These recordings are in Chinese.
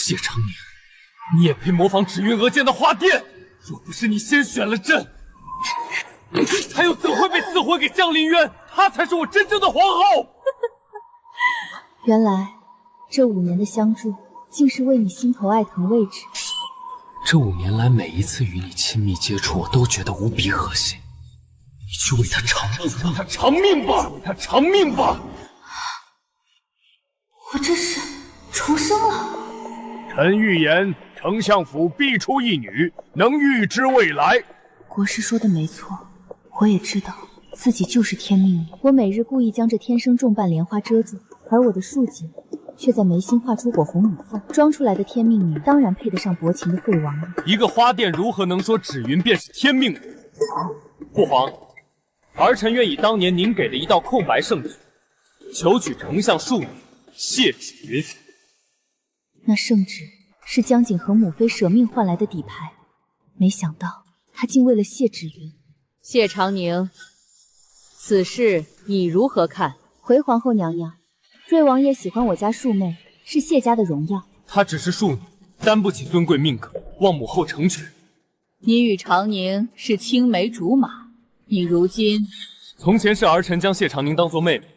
谢长宁，你也配模仿纸云娥见的花钿？若不是你先选了朕，他又怎会被赐婚给江林渊？她才是我真正的皇后。原来这5年的相助，竟是为你心头爱疼位置。这5年来，每一次与你亲密接触，我都觉得无比恶心。你去为他偿命吧！他偿命吧！他偿命吧！我这是重生了。臣预言，丞相府必出一女，能预知未来。国师说的没错，我也知道自己就是天命女。我每日故意将这天生重瓣莲花遮住，而我的竖锦却在眉心画出火红羽凤，装出来的天命女当然配得上薄情的废王了。一个花钿如何能说芷云便是天命女？父皇，儿臣愿以当年您给的一道空白圣旨，求取丞相庶女谢芷云。那圣旨是江景和母妃舍命换来的底牌，没想到他竟为了谢芷云。谢长宁，此事你如何看？回皇后娘娘，瑞王爷喜欢我家庶妹，是谢家的荣耀。她只是庶女，担不起尊贵命格，望母后成全。你与长宁是青梅竹马，你如今……从前是儿臣将谢长宁当作妹妹，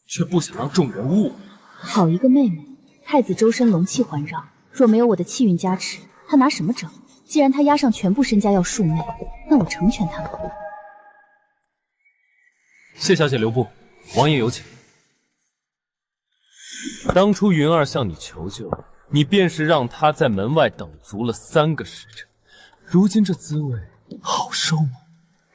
却不想让众人误会。好一个妹妹！太子周身龙气环绕，若没有我的气运加持，他拿什么争？既然他押上全部身家要庶妹，那我成全他吧。谢小姐留步，王爷有请。当初云儿向你求救，你便是让她在门外等足了3个时辰，如今这滋味好受吗？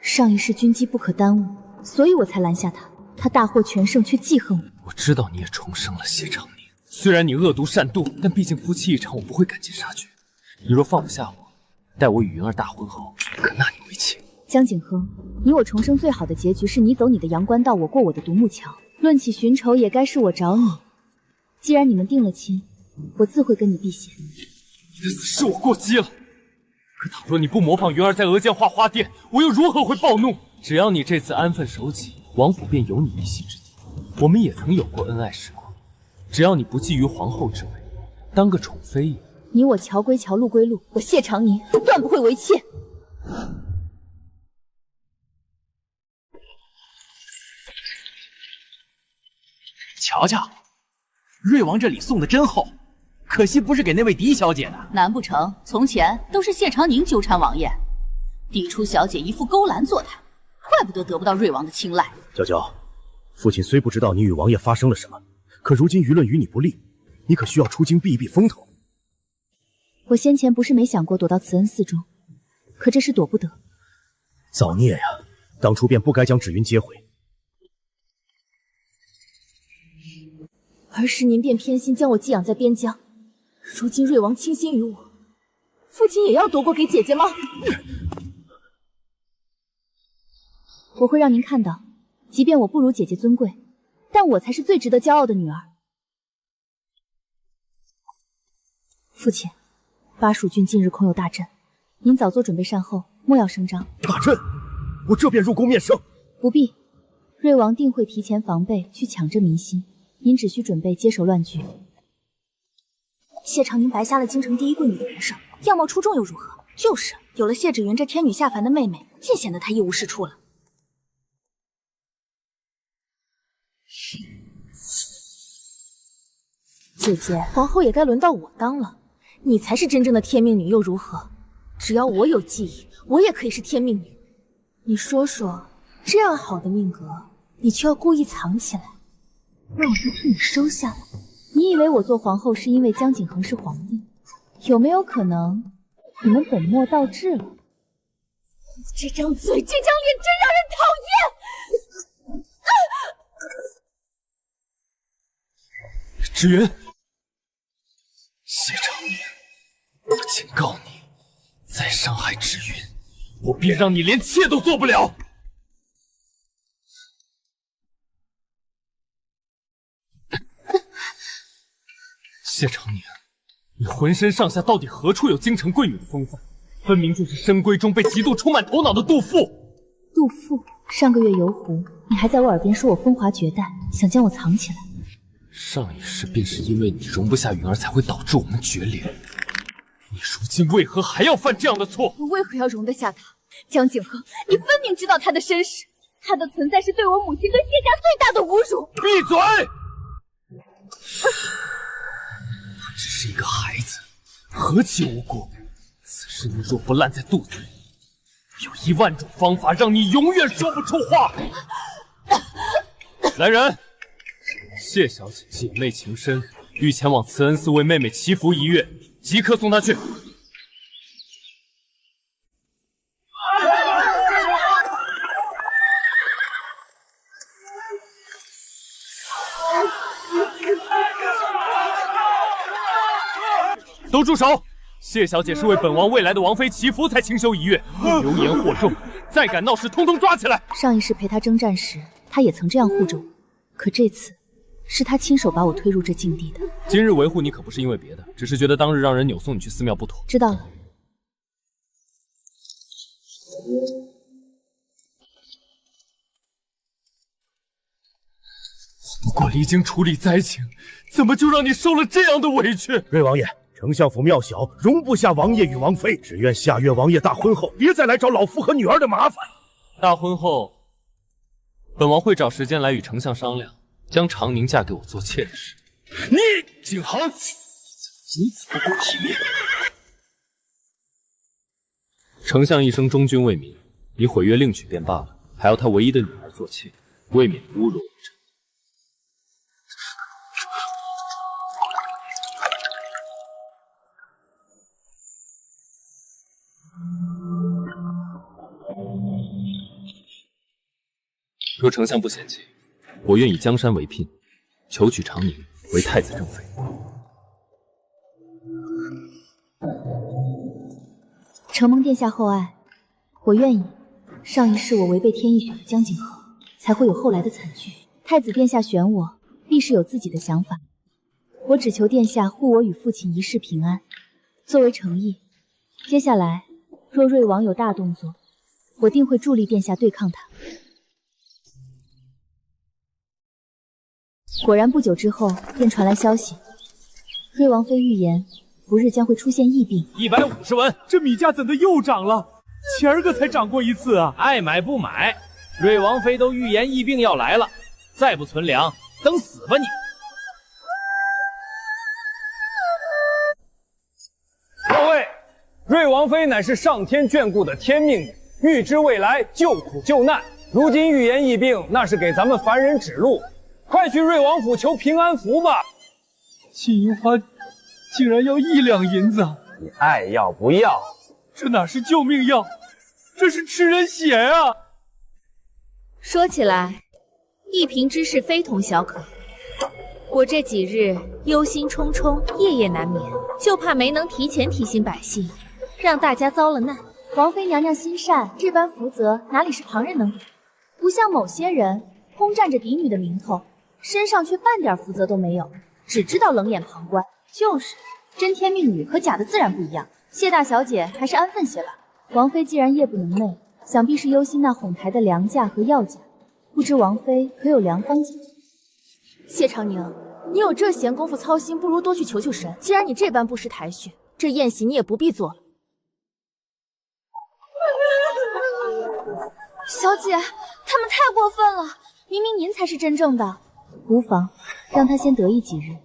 上一世军机不可耽误，所以我才拦下他。他大获全胜，却记恨我。我知道你也重生了，谢长宁。虽然你恶毒善妒，但毕竟夫妻一场，我不会赶尽杀绝。你若放不下我，待我与云儿大婚后，可纳你为妾。江景和，你我重生最好的结局是你走你的阳关道，我过我的独木桥。论起寻仇，也该是我找你。既然你们定了亲，我自会跟你避嫌。你的死是我过激了，可倘若你不模仿云儿在额间画花钿，我又如何会暴怒？只要你这次安分守己，王府便有你一席之地。我们也曾有过恩爱时光，只要你不觊觎皇后之位，当个宠妃也。你我桥归桥，路归路，我谢长宁断不会为妾。瞧瞧，瑞王这礼送的真厚，可惜不是给那位狄小姐的。难不成从前都是谢长宁纠缠王爷，嫡出小姐一副勾栏作态，怪不得不到瑞王的青睐。娇娇，父亲虽不知道你与王爷发生了什么，可如今舆论与你不利，你可需要出京避一避风头。我先前不是没想过躲到慈恩寺中，可这是躲不得。造孽呀！当初便不该将芷云接回。儿时您便偏心将我寄养在边疆，如今瑞王倾心于我，父亲也要夺过给姐姐吗？我会让您看到，即便我不如姐姐尊贵，但我才是最值得骄傲的女儿。父亲，巴蜀郡近日恐有大震，您早做准备善后，莫要声张。大震！我这便入宫面圣。不必，瑞王定会提前防备，去抢这民心。您只需准备接手乱局。谢长宁白瞎了京城第一贵女的人设，样貌出众又如何？就是有了谢芷云这天女下凡的妹妹，尽显得她一无是处了。姐姐，皇后也该轮到我当了。你才是真正的天命女又如何？只要我有记忆，我也可以是天命女。你说说，这样好的命格，你却要故意藏起来，让我再替你收下来。你以为我做皇后是因为江景恒是皇帝？有没有可能你们本末倒置了？你这张嘴，这张脸真让人讨厌！芷云，谢长宁，我警告你，再伤害芷云，我便让你连妾都做不了。谢长宁，你浑身上下到底何处有京城贵女的风范？分明就是深闺中被嫉妒充满头脑的杜甫。杜甫上个月游湖，你还在我耳边说我风华绝代，想将我藏起来。上一世便是因为你容不下允儿，才会导致我们决裂。你如今为何还要犯这样的错？我为何要容得下他？江景鹤，你分明知道他的身世，他的存在是对我母亲和谢家最大的侮辱。闭嘴！他只是一个孩子，何其无辜！此事你若不烂在肚子里，有10000种方法让你永远说不出话。来人，谢小姐姐妹情深，欲前往慈恩寺为妹妹祈福1月，即刻送她去。都住手！谢小姐是为本王未来的王妃祈福才清修1月，流言惑众，再敢闹事，通通抓起来！上一世陪他征战时，他也曾这样护着我，可这次是他亲手把我推入这境地的。今日维护你可不是因为别的，只是觉得当日让人扭送你去寺庙不妥。知道了。不过离经处理灾情，怎么就让你受了这样的委屈？瑞王爷，丞相府庙小，容不下王爷与王妃，只愿下月王爷大婚后，别再来找老夫和女儿的麻烦。大婚后，本王会找时间来与丞相商量，将长宁嫁给我做妾的事。你景航，你怎么不顾体面？丞相一生忠君为民，你毁约另娶便罢了，还要他唯一的女儿做妾，未免侮辱我臣。若丞相不嫌弃，我愿以江山为聘，求娶长宁为太子正妃。承蒙殿下厚爱，我愿意。上一世我违背天意选了江景鹤，才会有后来的惨剧。太子殿下选我，必是有自己的想法。我只求殿下护我与父亲一世平安，作为诚意。接下来，若瑞王有大动作，我定会助力殿下对抗他。果然，不久之后便传来消息，瑞王妃预言不日将会出现疫病。150文，这米价怎的又涨了？前儿个才涨过一次啊！爱买不买，瑞王妃都预言疫病要来了，再不存粮，等死吧你！各位，瑞王妃乃是上天眷顾的天命女，预知未来救苦救难。如今预言疫病，那是给咱们凡人指路。快去瑞王府求平安符吧！金银花竟然要1两银子，你爱要不要？这哪是救命药，这是吃人血啊！说起来，一平之事非同小可。我这几日忧心忡忡，夜夜难眠，就怕没能提前提醒百姓，让大家遭了难。王妃娘娘心善，这般福泽哪里是旁人能比？不像某些人轰占着嫡女的名头，身上却半点福泽都没有，只知道冷眼旁观。就是真天命女和假的自然不一样。谢大小姐还是安分些吧。王妃既然夜不能寐，想必是忧心那哄抬的粮价和药价，不知王妃可有良方解决？谢长宁，你有这闲工夫操心，不如多去求求神。既然你这般不识抬举，这宴席你也不必做了。小姐，他们太过分了，明明您才是真正的。无妨，让他先得意几日。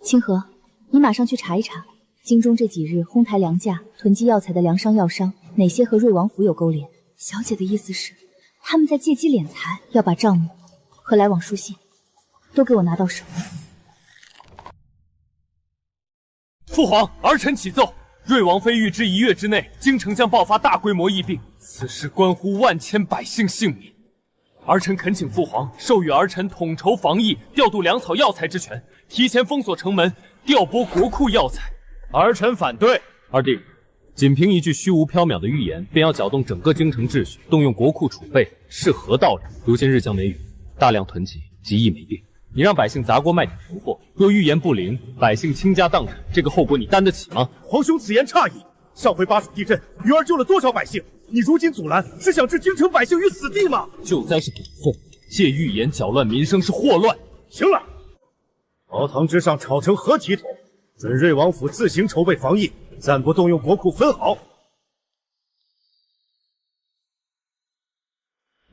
清河，你马上去查一查，京中这几日哄抬粮价、囤积药材的粮商药商，哪些和瑞王府有勾连？小姐的意思是，他们在借机敛财，要把账目和来往书信都给我拿到手。父皇，儿臣启奏，瑞王妃预知1月之内，京城将爆发大规模疫病，此事关乎万千百姓性命。儿臣恳请父皇授予儿臣统筹防疫、调度粮草药材之权，提前封锁城门，调拨国库药材。儿臣反对。二弟，仅凭一句虚无缥缈的预言，便要搅动整个京城秩序，动用国库储备，是何道理？如今日降梅雨，大量囤积，极易没病。你让百姓砸锅卖铁囤货，若预言不灵，百姓倾家荡产，这个后果你担得起吗？皇兄此言差矣。上回巴蜀地震，鱼儿救了多少百姓？你如今阻拦，是想置京城百姓于死地吗？救灾是本分，借预言搅乱民生是祸乱。行了，朝堂之上吵成何体统？准瑞王府自行筹备防疫，暂不动用国库分毫。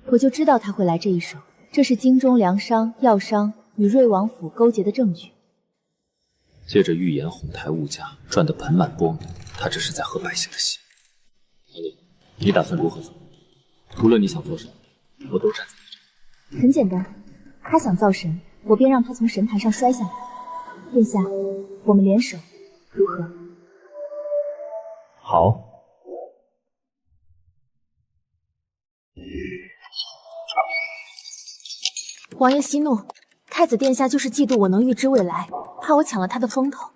我就知道他会来这一手，这是京中粮商、药商与瑞王府勾结的证据。借着预言哄抬物价，赚得盆满钵满，他这是在和百姓的心。你打算如何做？无论你想做什么，我都站在你这里。很简单，他想造神，我便让他从神台上摔下来。殿下，我们联手，如何？好。王爷息怒，太子殿下就是嫉妒我能预知未来，怕我抢了他的风头。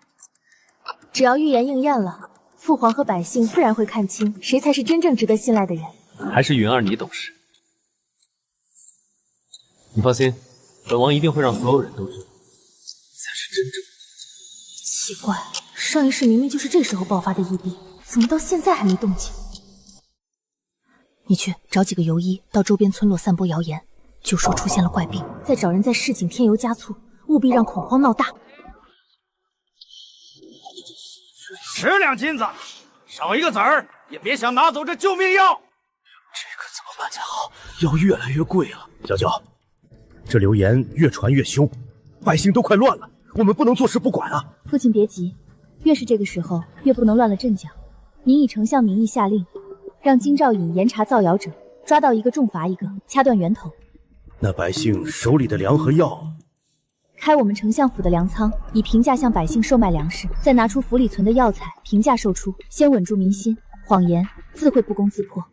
只要预言应验了，父皇和百姓自然会看清谁才是真正值得信赖的人。还是云儿你懂事。你放心，本王一定会让所有人都知道，你才是真正的。奇怪，上一世明明就是这时候爆发的疫病，怎么到现在还没动静？你去找几个游医到周边村落散播谣言，就说出现了怪病，再找人在市井添油加醋，务必让恐慌闹大。10两金子，少一个子儿也别想拿走这救命药。这可怎么办才好？药越来越贵了。娇娇，这流言越传越凶，百姓都快乱了，我们不能坐视不管啊！父亲别急，越是这个时候，越不能乱了阵脚。您以丞相名义下令，让京兆尹严查造谣者，抓到一个重罚一个，掐断源头。那百姓手里的粮和药，开我们丞相府的粮仓，以平价向百姓售卖粮食，再拿出府里存的药材，平价售出，先稳住民心，谎言自会不攻自破。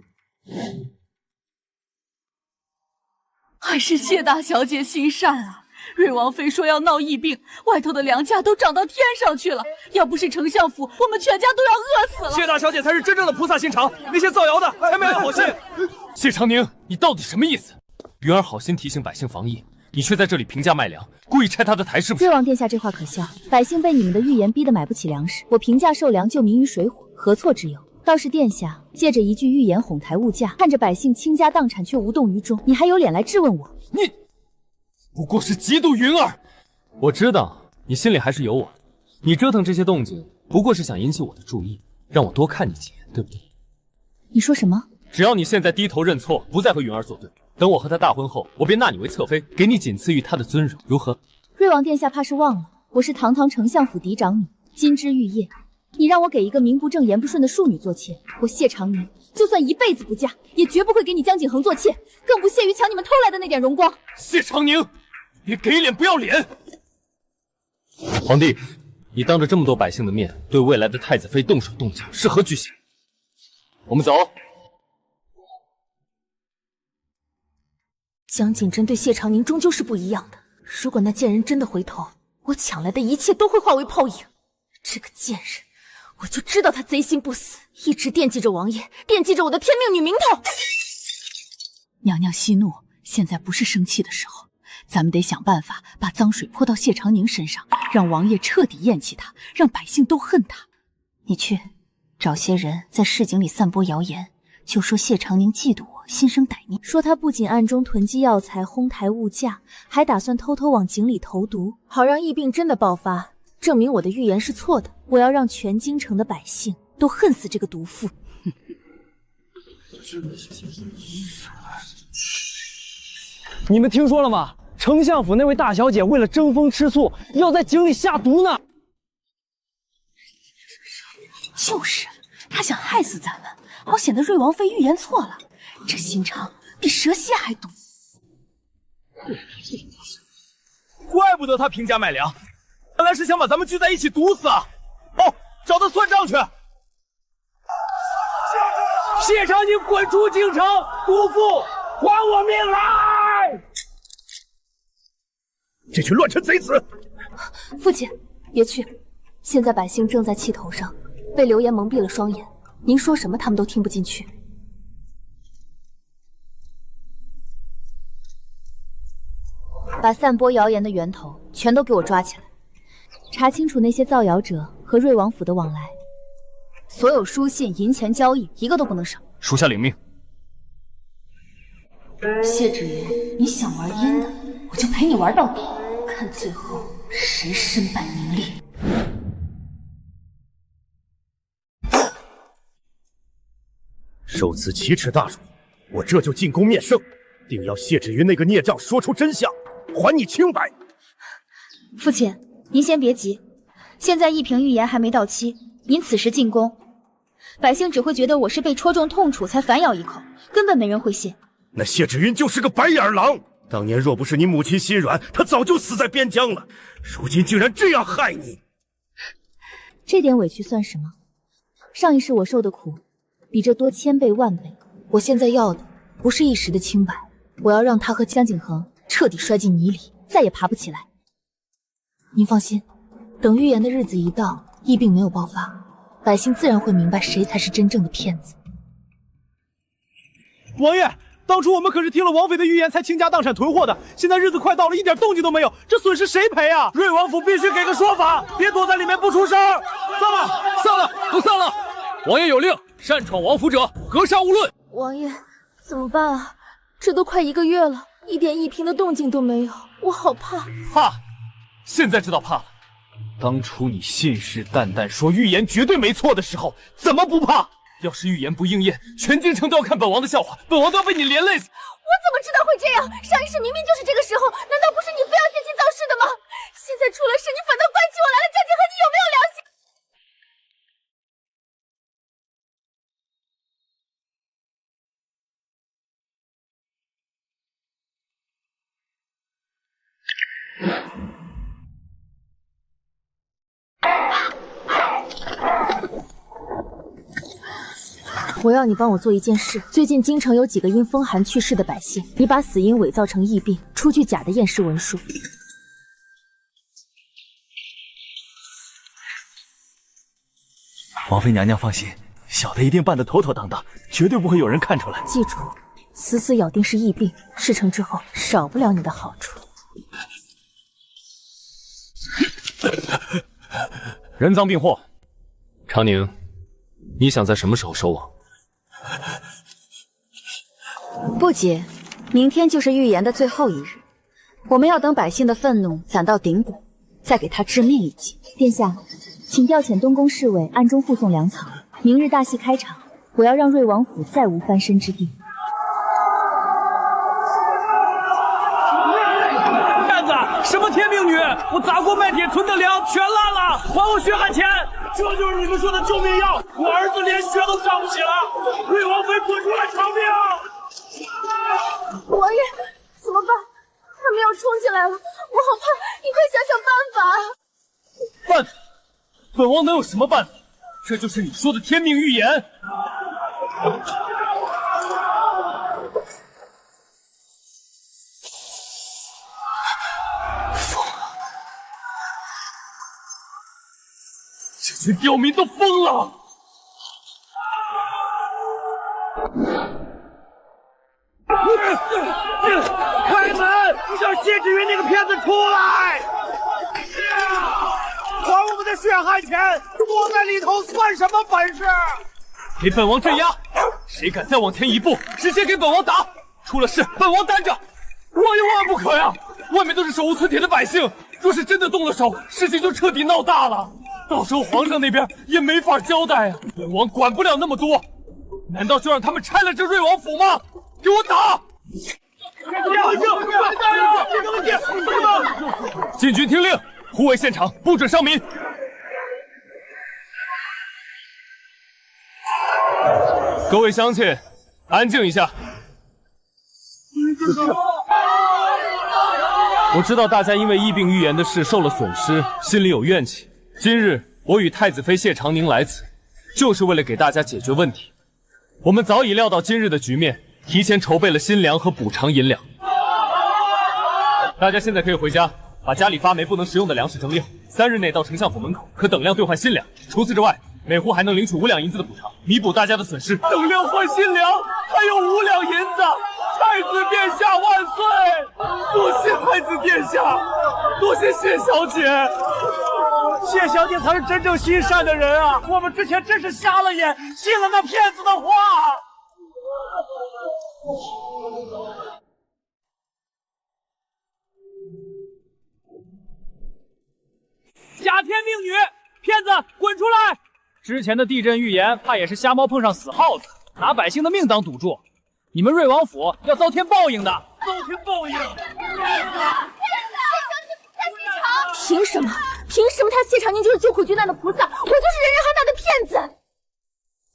还是谢大小姐心善啊！瑞王妃说要闹疫病，外头的粮价都涨到天上去了。要不是丞相府，我们全家都要饿死了。谢大小姐才是真正的菩萨心肠，那些造谣的才没有好心。谢长宁，你到底什么意思？云儿好心提醒百姓防疫，你却在这里平价卖粮，故意拆他的台，是不是？瑞王殿下这话可笑，百姓被你们的预言逼得买不起粮食，我平价售粮救民于水火，何错之有？倒是殿下借着一句预言哄抬物价，看着百姓倾家荡产却无动于衷，你还有脸来质问我？你不过是嫉妒云儿。我知道你心里还是有我，你折腾这些动静，不过是想引起我的注意，让我多看你几眼，对不对？你说什么？只要你现在低头认错，不再和云儿作对，等我和她大婚后，我便纳你为侧妃，给你仅次于她的尊荣，如何？瑞王殿下怕是忘了，我是堂堂丞相府嫡长女，金枝玉叶。你让我给一个名不正言不顺的庶女做妾，我谢长宁就算一辈子不嫁，也绝不会给你江景恒做妾，更不屑于抢你们偷来的那点荣光。谢长宁，别给脸不要脸！皇帝，你当着这么多百姓的面，对未来的太子妃动手动脚，是何居心？我们走。江景真对谢长宁终究是不一样的，如果那贱人真的回头，我抢来的一切都会化为泡影。这个贱人，我就知道他贼心不死，一直惦记着王爷，惦记着我的天命女名头。娘娘息怒，现在不是生气的时候，咱们得想办法把脏水泼到谢长宁身上，让王爷彻底厌弃他，让百姓都恨他。你去找些人在市井里散播谣言，就说谢长宁嫉妒我，心生歹念，说他不仅暗中囤积药材哄抬物价，还打算偷偷往井里投毒，好让疫病真的爆发，证明我的预言是错的。我要让全京城的百姓都恨死这个毒妇。你们听说了吗？丞相府那位大小姐为了争风吃醋，要在井里下毒呢。就是，她想害死咱们，好显得瑞王妃预言错了。这心肠比蛇蝎还毒。怪不得他平价卖粮，原来是想把咱们聚在一起毒死啊！哦，找他算账去！谢长宁滚出京城，毒妇还我命来！这群乱臣贼子！父亲，别去，现在百姓正在气头上，被流言蒙蔽了双眼，您说什么他们都听不进去。把散播谣言的源头全都给我抓起来，查清楚那些造谣者和瑞王府的往来，所有书信、银钱交易一个都不能少。属下领命。谢芷云，你想玩阴的，我就陪你玩到底，看看最后谁身败名裂。受此奇耻大辱，我这就进宫面圣，定要谢芷云那个孽障说出真相，还你清白。父亲，您先别急，现在一瓶预言还没到期，您此时进宫，百姓只会觉得我是被戳中痛处才反咬一口，根本没人会信。那谢芷云就是个白眼狼，当年若不是你母亲心软，她早就死在边疆了。如今竟然这样害你，这点委屈算什么？上一世我受的苦，比这多千倍万倍。我现在要的不是一时的清白，我要让他和江景恒彻底摔进泥里，再也爬不起来。您放心，等预言的日子一到，疫病没有爆发，百姓自然会明白谁才是真正的骗子。王爷，当初我们可是听了王妃的预言才倾家荡产囤货的，现在日子快到了，一点动静都没有，这损失谁赔啊？瑞王府必须给个说法，别躲在里面不出声。散了，散了，都散了！王爷有令，擅闯王府者格杀勿论。王爷，怎么办啊？这都快1个月了，一点疫平的动静都没有，我好怕。怕？现在知道怕了。当初你信誓旦旦说预言绝对没错的时候，怎么不怕？要是预言不应验，全京城都要看本王的笑话，本王都要被你连累死。我怎么知道会这样？上一世明明就是这个时候，难道不是你非要借机造事的吗？现在出了事，你反倒关起我来了，江景和你有没有良心？我要你帮我做一件事。最近京城有几个因风寒去世的百姓，你把死因伪造成疫病，出具假的验尸文书。王妃娘娘放心，小的一定办得妥妥当当，绝对不会有人看出来。记住，死死咬定是疫病，事成之后少不了你的好处。人赃并获，长宁，你想在什么时候收网？不急，明天就是预言的最后一日，我们要等百姓的愤怒攒到顶谷，再给他致命一击。殿下，请调遣东宫侍卫暗中护送粮草。明日大戏开场，我要让瑞王府再无翻身之地。骗子！什么天命女？我砸锅卖铁存的粮全烂了，还我血汗钱！这就是你们说的救命药！我儿子连学都上不起了，瑞王妃滚出来偿命！王爷，怎么办？他们要冲进来了，我好怕！你快想想办法。办法？本王能有什么办法？这就是你说的天命预言。这群刁民都疯了！开门，让谢芷云那个骗子出来！还我们的血汗钱！躲在里头算什么本事？给本王镇压！谁敢再往前一步，直接给本王打！出了事，本王担着！万也万万不可呀！外面都是手无寸铁的百姓，若是真的动了手，事情就彻底闹大了。到时候皇上那边也没法交代呀！本王管不了那么多，难道就让他们拆了这瑞王府吗？给我打！禁军听令，护卫现场，不准伤民。各位乡亲，安静一下。我知道大家因为疫病预言的事受了损失，心里有怨气。今日我与太子妃谢长宁来此，就是为了给大家解决问题。我们早已料到今日的局面，提前筹备了新粮和补偿银两。大家现在可以回家，把家里发霉不能食用的粮食整理好，3日内到丞相府门口，可等量兑换新粮。除此之外，每户还能领取5两银子的补偿，弥补大家的损失。等量换新粮，还有5两银子！太子殿下万岁！多谢太子殿下，多谢谢小姐。谢小姐才是真正心善的人啊！我们之前真是瞎了眼，信了那骗子的话。假天命女，骗子，滚出来！之前的地震预言，怕也是瞎猫碰上死耗子，拿百姓的命当赌注。你们瑞王府要遭天报应的，遭天报应！凭什么？凭什么他谢长宁就是救苦救难的菩萨，我就是人人喊打的骗子？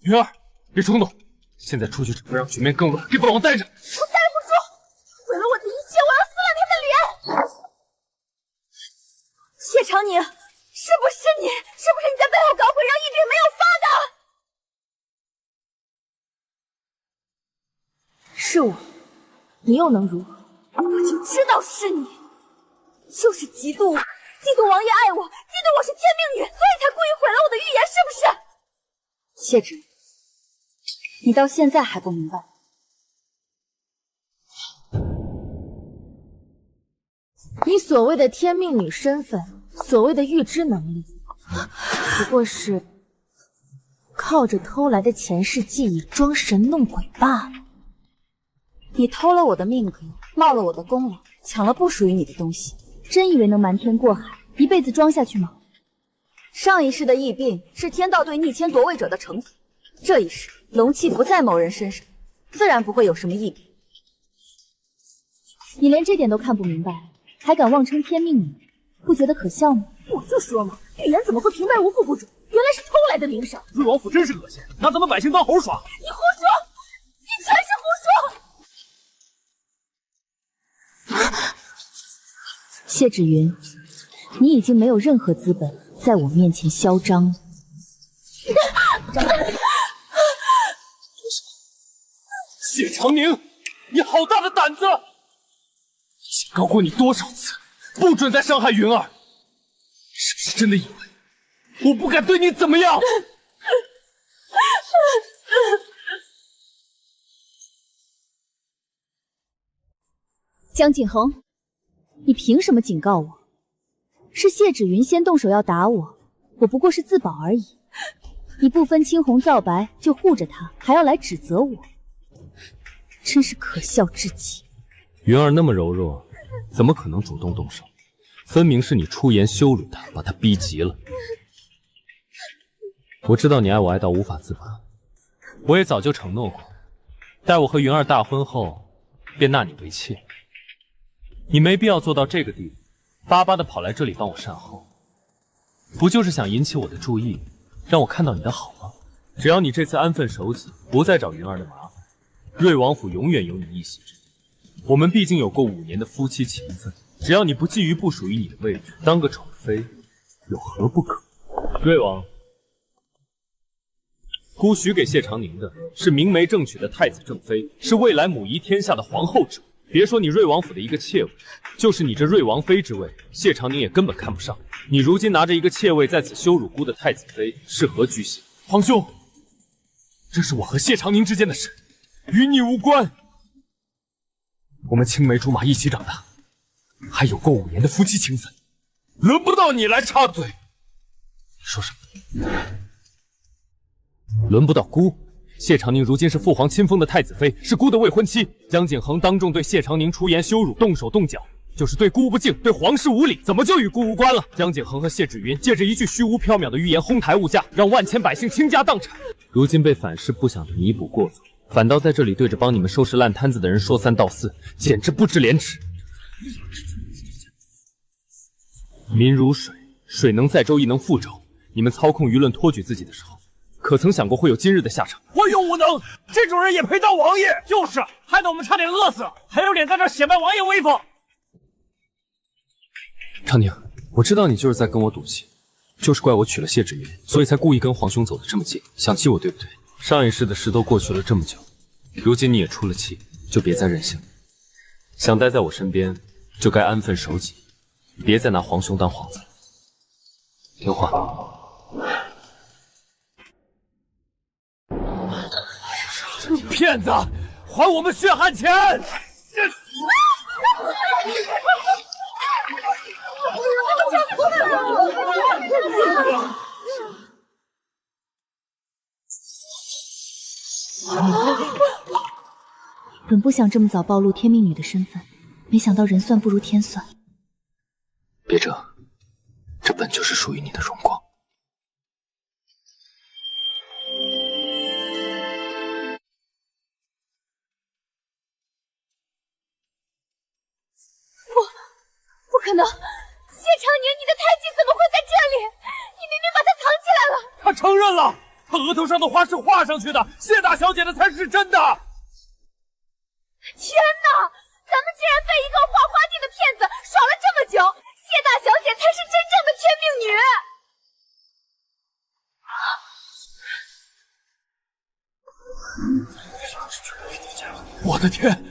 云儿，别冲动，现在出去只会让局面更乱，给本王带着。我待不住，毁了我的一切，我要撕了他的脸！谢长宁，是不是你？是不是你在背后搞鬼，让一饼没有发的？是我，你又能如何？我就知道是你，就是嫉妒我，嫉妒王爷爱我，嫉妒我是天命女，所以才故意毁了我的预言，是不是？谢芷，你到现在还不明白？你所谓的天命女身份，所谓的预知能力，不过是靠着偷来的前世记忆装神弄鬼罢了。你偷了我的命格，冒了我的功劳，抢了不属于你的东西，真以为能瞒天过海，一辈子装下去吗？上一世的疫病是天道对逆迁夺位者的惩罚，这一世龙气不在某人身上，自然不会有什么异变。你连这点都看不明白，还敢妄称天命女，不觉得可笑吗？我就说嘛，预言怎么会平白无故不准？原来是偷来的名声。瑞王府真是恶心，拿咱们百姓当猴耍！你胡说，你全是胡说！谢芷云，你已经没有任何资本在我面前嚣张了。谢长宁，你好大的胆子！警告过你多少次，不准再伤害云儿！是不是真的以为我不敢对你怎么样？江景恒，你凭什么警告我？是谢芷云先动手要打我，我不过是自保而已。你不分青红皂白就护着他，还要来指责我，真是可笑至极。云儿那么柔弱，怎么可能主动动手？分明是你出言羞辱她，把她逼急了。我知道你爱我爱到无法自拔，我也早就承诺过，待我和云儿大婚后，便纳你为妾。你没必要做到这个地步，巴巴的跑来这里帮我善后，不就是想引起我的注意，让我看到你的好吗？只要你这次安分守己，不再找云儿的麻烦，瑞王府永远有你一席之地。我们毕竟有过5年的夫妻情分，只要你不觊觎不属于你的位置，当个宠妃有何不可？瑞王，姑许给谢长宁的是明媒正娶的太子正妃，是未来母仪天下的皇后之位。别说你瑞王府的一个妾位，就是你这瑞王妃之位，谢长宁也根本看不上。你如今拿着一个妾位在此羞辱姑的太子妃，是何居心？皇兄，这是我和谢长宁之间的事，与你无关。我们青梅竹马一起长大，还有过5年的夫妻情分，轮不到你来插嘴。说什么？轮不到姑？谢长宁如今是父皇亲封的太子妃，是姑的未婚妻。江景恒当众对谢长宁出言羞辱，动手动脚，就是对姑不敬，对皇室无礼，怎么就与姑无关了？江景恒和谢芷云借着一句虚无缥缈的预言哄抬物价，让万千百姓倾家荡产，如今被反噬不想的弥补过错，反倒在这里对着帮你们收拾烂摊子的人说三道四，简直不知廉耻。民如水，水能载舟亦能覆舟。你们操控舆论托举自己的时候，可曾想过会有今日的下场？我有无能，这种人也配当王爷？就是，害得我们差点饿死，还有脸在这显摆王爷威风？长宁，我知道你就是在跟我赌气，就是怪我娶了谢芷云，所以才故意跟皇兄走得这么近，想气我对不对？上一世的事都过去了这么久，如今你也出了气，就别再任性了。想待在我身边，就该安分守己，别再拿皇兄当幌子。听话。骗子，还我们血汗钱！本不想这么早暴露天命女的身份，没想到人算不如天算。别这，这本本就是属于你的荣光。不可能！谢长宁，你的太姬怎么会在这里？你明明把他藏起来了。他承认了，他额头上的花是画上去的，谢大小姐的才是真的。天哪！咱们竟然被一个画花店的骗子耍了这么久，谢大小姐才是真正的天命女。我的天，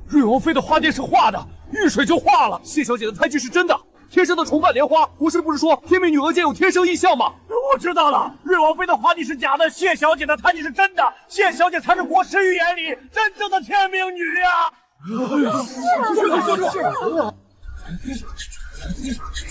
瑞王妃的花店是画的，遇水就化了。谢小姐的胎记是真的，天生的重瓣莲花。国师不是说天命女额间有天生异象吗？我知道了，瑞王妃的花地是假的，谢小姐的胎记是真的，谢小姐才是国师预言里真正的天命女呀！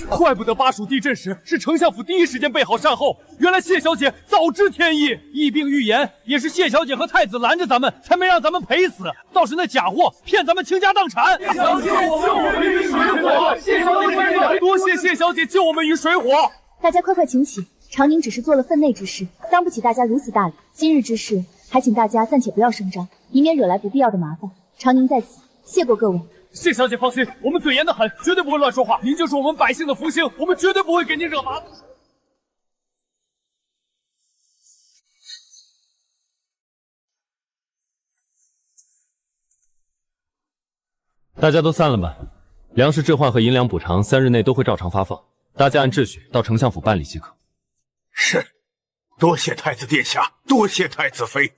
怪不得巴蜀地震时是丞相府第一时间备好善后，原来谢小姐早知天意，疫病预言也是谢小姐和太子拦着咱们，才没让咱们赔死。倒是那假货骗咱们倾家荡产。谢小姐救我们于水火，谢小姐多谢谢小姐救我们于水火。大家快快请起，长宁只是做了分内之事，当不起大家如此大礼。今日之事，还请大家暂且不要声张，以免惹来不必要的麻烦。长宁在此，谢过各位。谢小姐放心，我们嘴严得很，绝对不会乱说话。您就是我们百姓的福星，我们绝对不会给您惹麻烦。大家都散了吧，粮食置换和银两补偿3日内都会照常发放，大家按秩序到丞相府办理即可。是，多谢太子殿下，多谢太子妃。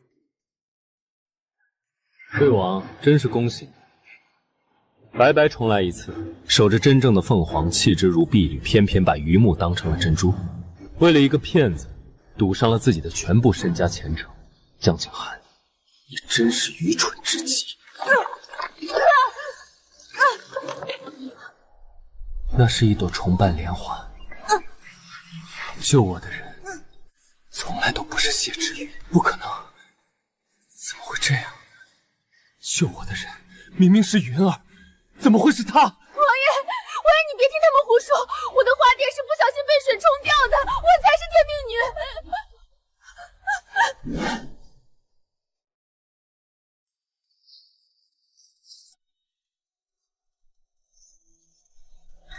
瑞王，真是恭喜你，白白重来一次，守着真正的凤凰，弃之如敝履，偏偏把榆木当成了珍珠，为了一个骗子，赌上了自己的全部身家前程。江景寒，你真是愚蠢至极。那是一朵重瓣莲花，救我的人从来都不是谢之云，不可能，怎么会这样？救我的人明明是云儿，怎么会是他？王爷，你别听他们胡说，我的花店是不小心被水冲掉的，我才是天命女。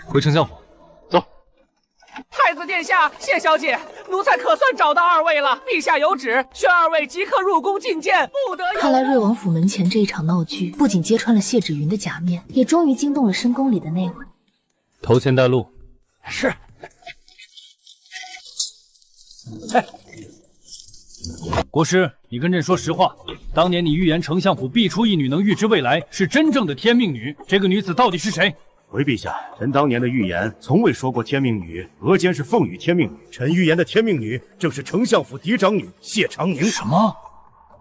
回丞相府，走。太子殿下，谢小姐，奴才可算找到二位了。陛下有旨，宣二位即刻入宫觐见，不得有。看来瑞王府门前这一场闹剧，不仅揭穿了谢芷云的假面，也终于惊动了深宫里的那位。头前带路。是。国师，你跟朕说实话，当年你预言丞相府必出一女能预知未来，是真正的天命女，这个女子到底是谁？回陛下，臣当年的预言从未说过天命女，额间是凤羽天命女。臣预言的天命女正是丞相府嫡长女谢长宁。什么？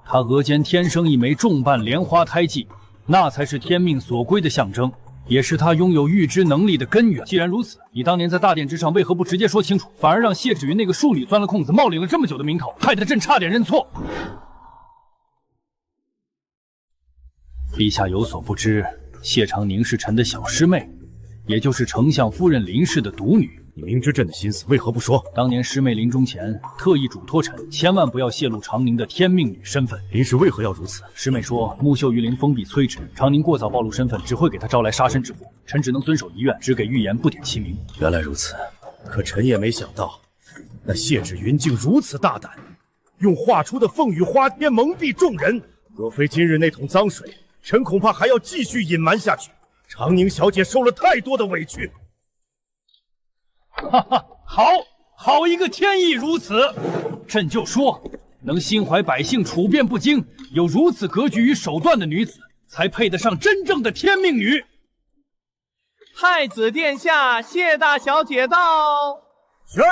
她额间天生一枚重瓣莲花胎记，那才是天命所归的象征，也是她拥有预知能力的根源。既然如此，你当年在大殿之上为何不直接说清楚，反而让谢芷云那个庶女钻了空子，冒领了这么久的名头，害得朕差点认错？陛下有所不知，谢长宁是臣的小师妹。也就是丞相夫人林氏的独女，你明知朕的心思，为何不说？当年师妹临终前特意嘱托臣，千万不要泄露长宁的天命女身份。林氏为何要如此？师妹说，木秀于林，风必摧之。长宁过早暴露身份，只会给他招来杀身之祸。臣只能遵守遗愿，只给预言，不点其名。原来如此，可臣也没想到，那谢芷云竟如此大胆，用画出的凤羽花天蒙蔽众人。若非今日那桶脏水，臣恐怕还要继续隐瞒下去。长宁小姐受了太多的委屈。哈哈，好一个天意如此！朕就说，能心怀百姓，处变不惊，有如此格局与手段的女子，才配得上真正的天命女。太子殿下，谢大小姐到。宣，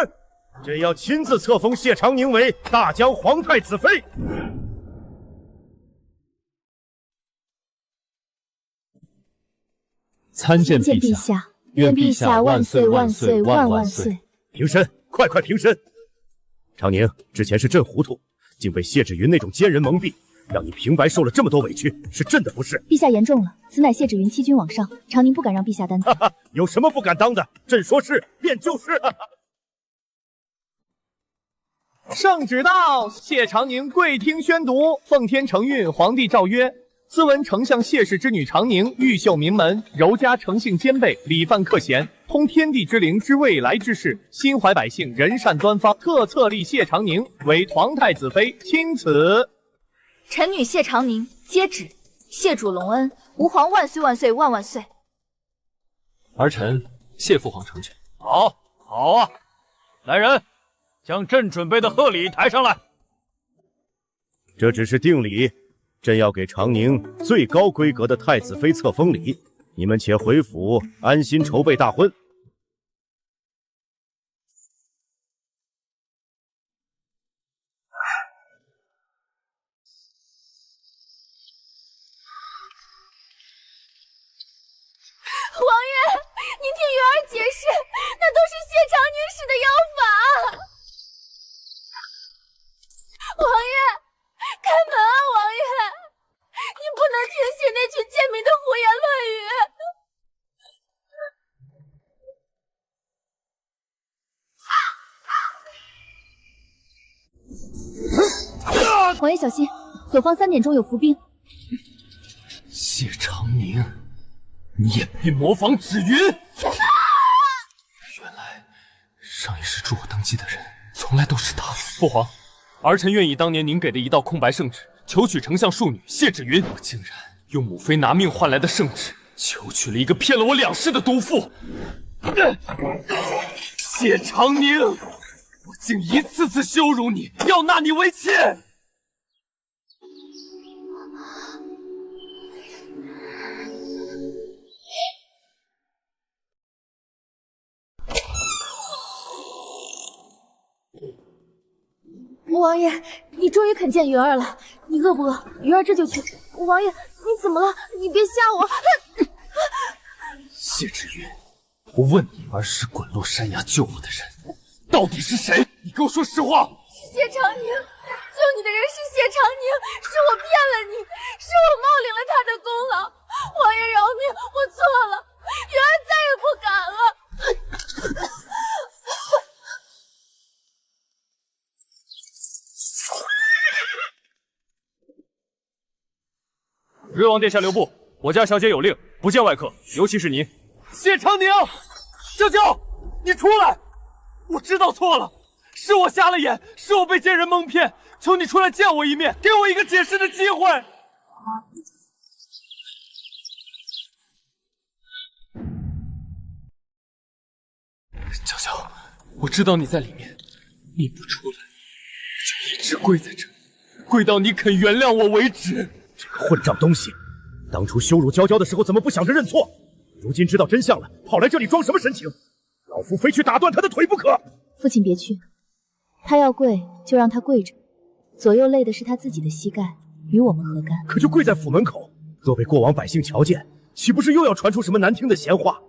朕要亲自册封谢长宁为大江皇太子妃。参见陛下，愿陛下万岁万岁万万岁！平身，快平身！长宁，之前是朕糊涂，竟被谢芷云那种奸人蒙蔽，让你平白受了这么多委屈，是朕的不是。陛下言重了，此乃谢芷云欺君罔上，长宁不敢让陛下担责。有什么不敢当的？朕说是便就是。圣旨到，谢长宁跪听宣读。奉天承运，皇帝诏曰：自闻丞相谢氏之女长宁，玉秀名门，柔家诚信兼备，礼范克贤，通天地之灵，知未来之事，心怀百姓，仁善端方，特册立谢长宁为皇太子妃，钦此。臣女谢长宁接旨。谢主隆恩，吾皇万岁万岁万万岁！儿臣谢父皇成全。好，好啊！来人，将朕准备的贺礼抬上来。这只是定礼，朕要给长宁最高规格的太子妃册封礼。你们且回府安心筹备大婚。王爷，您听鱼儿解释，那都是谢长宁使的妖法。王爷，开门啊！王爷，您不能听信那群贱民的胡言乱语。王爷小心，左方3点钟有伏兵。谢长宁，你也配模仿芷云？原来上一世助我登基的人，从来都是他。父皇，儿臣愿意当年您给的一道空白圣旨，求取丞相庶女谢芷云。我竟然用母妃拿命换来的圣旨，求取了一个骗了我2世的毒妇。谢长宁，我竟一次次羞辱你，要纳你为妾。王爷，你终于肯见鱼儿了，你饿不饿？鱼儿这就去。王爷，你怎么了？你别吓我！谢芷云，我问你，儿时滚落山崖救我的人，到底是谁？你给我说实话！谢长宁，救你的人是谢长宁，是我骗了你，是我冒领了他的功劳。王爷饶命，我错了，鱼儿再也不敢了。瑞王殿下留步，我家小姐有令，不见外客，尤其是您。谢长宁，娇娇，你出来！我知道错了，是我瞎了眼，是我被奸人蒙骗，求你出来见我一面，给我一个解释的机会。娇娇，我知道你在里面，你不出来，就一直跪在这里，跪到你肯原谅我为止。这个混账东西，当初羞辱娇娇的时候怎么不想着认错？如今知道真相了，跑来这里装什么神情？老夫非去打断他的腿不可！父亲别去，他要跪就让他跪着，左右累的是他自己的膝盖，与我们何干？可就跪在府门口，若被过往百姓瞧见，岂不是又要传出什么难听的闲话？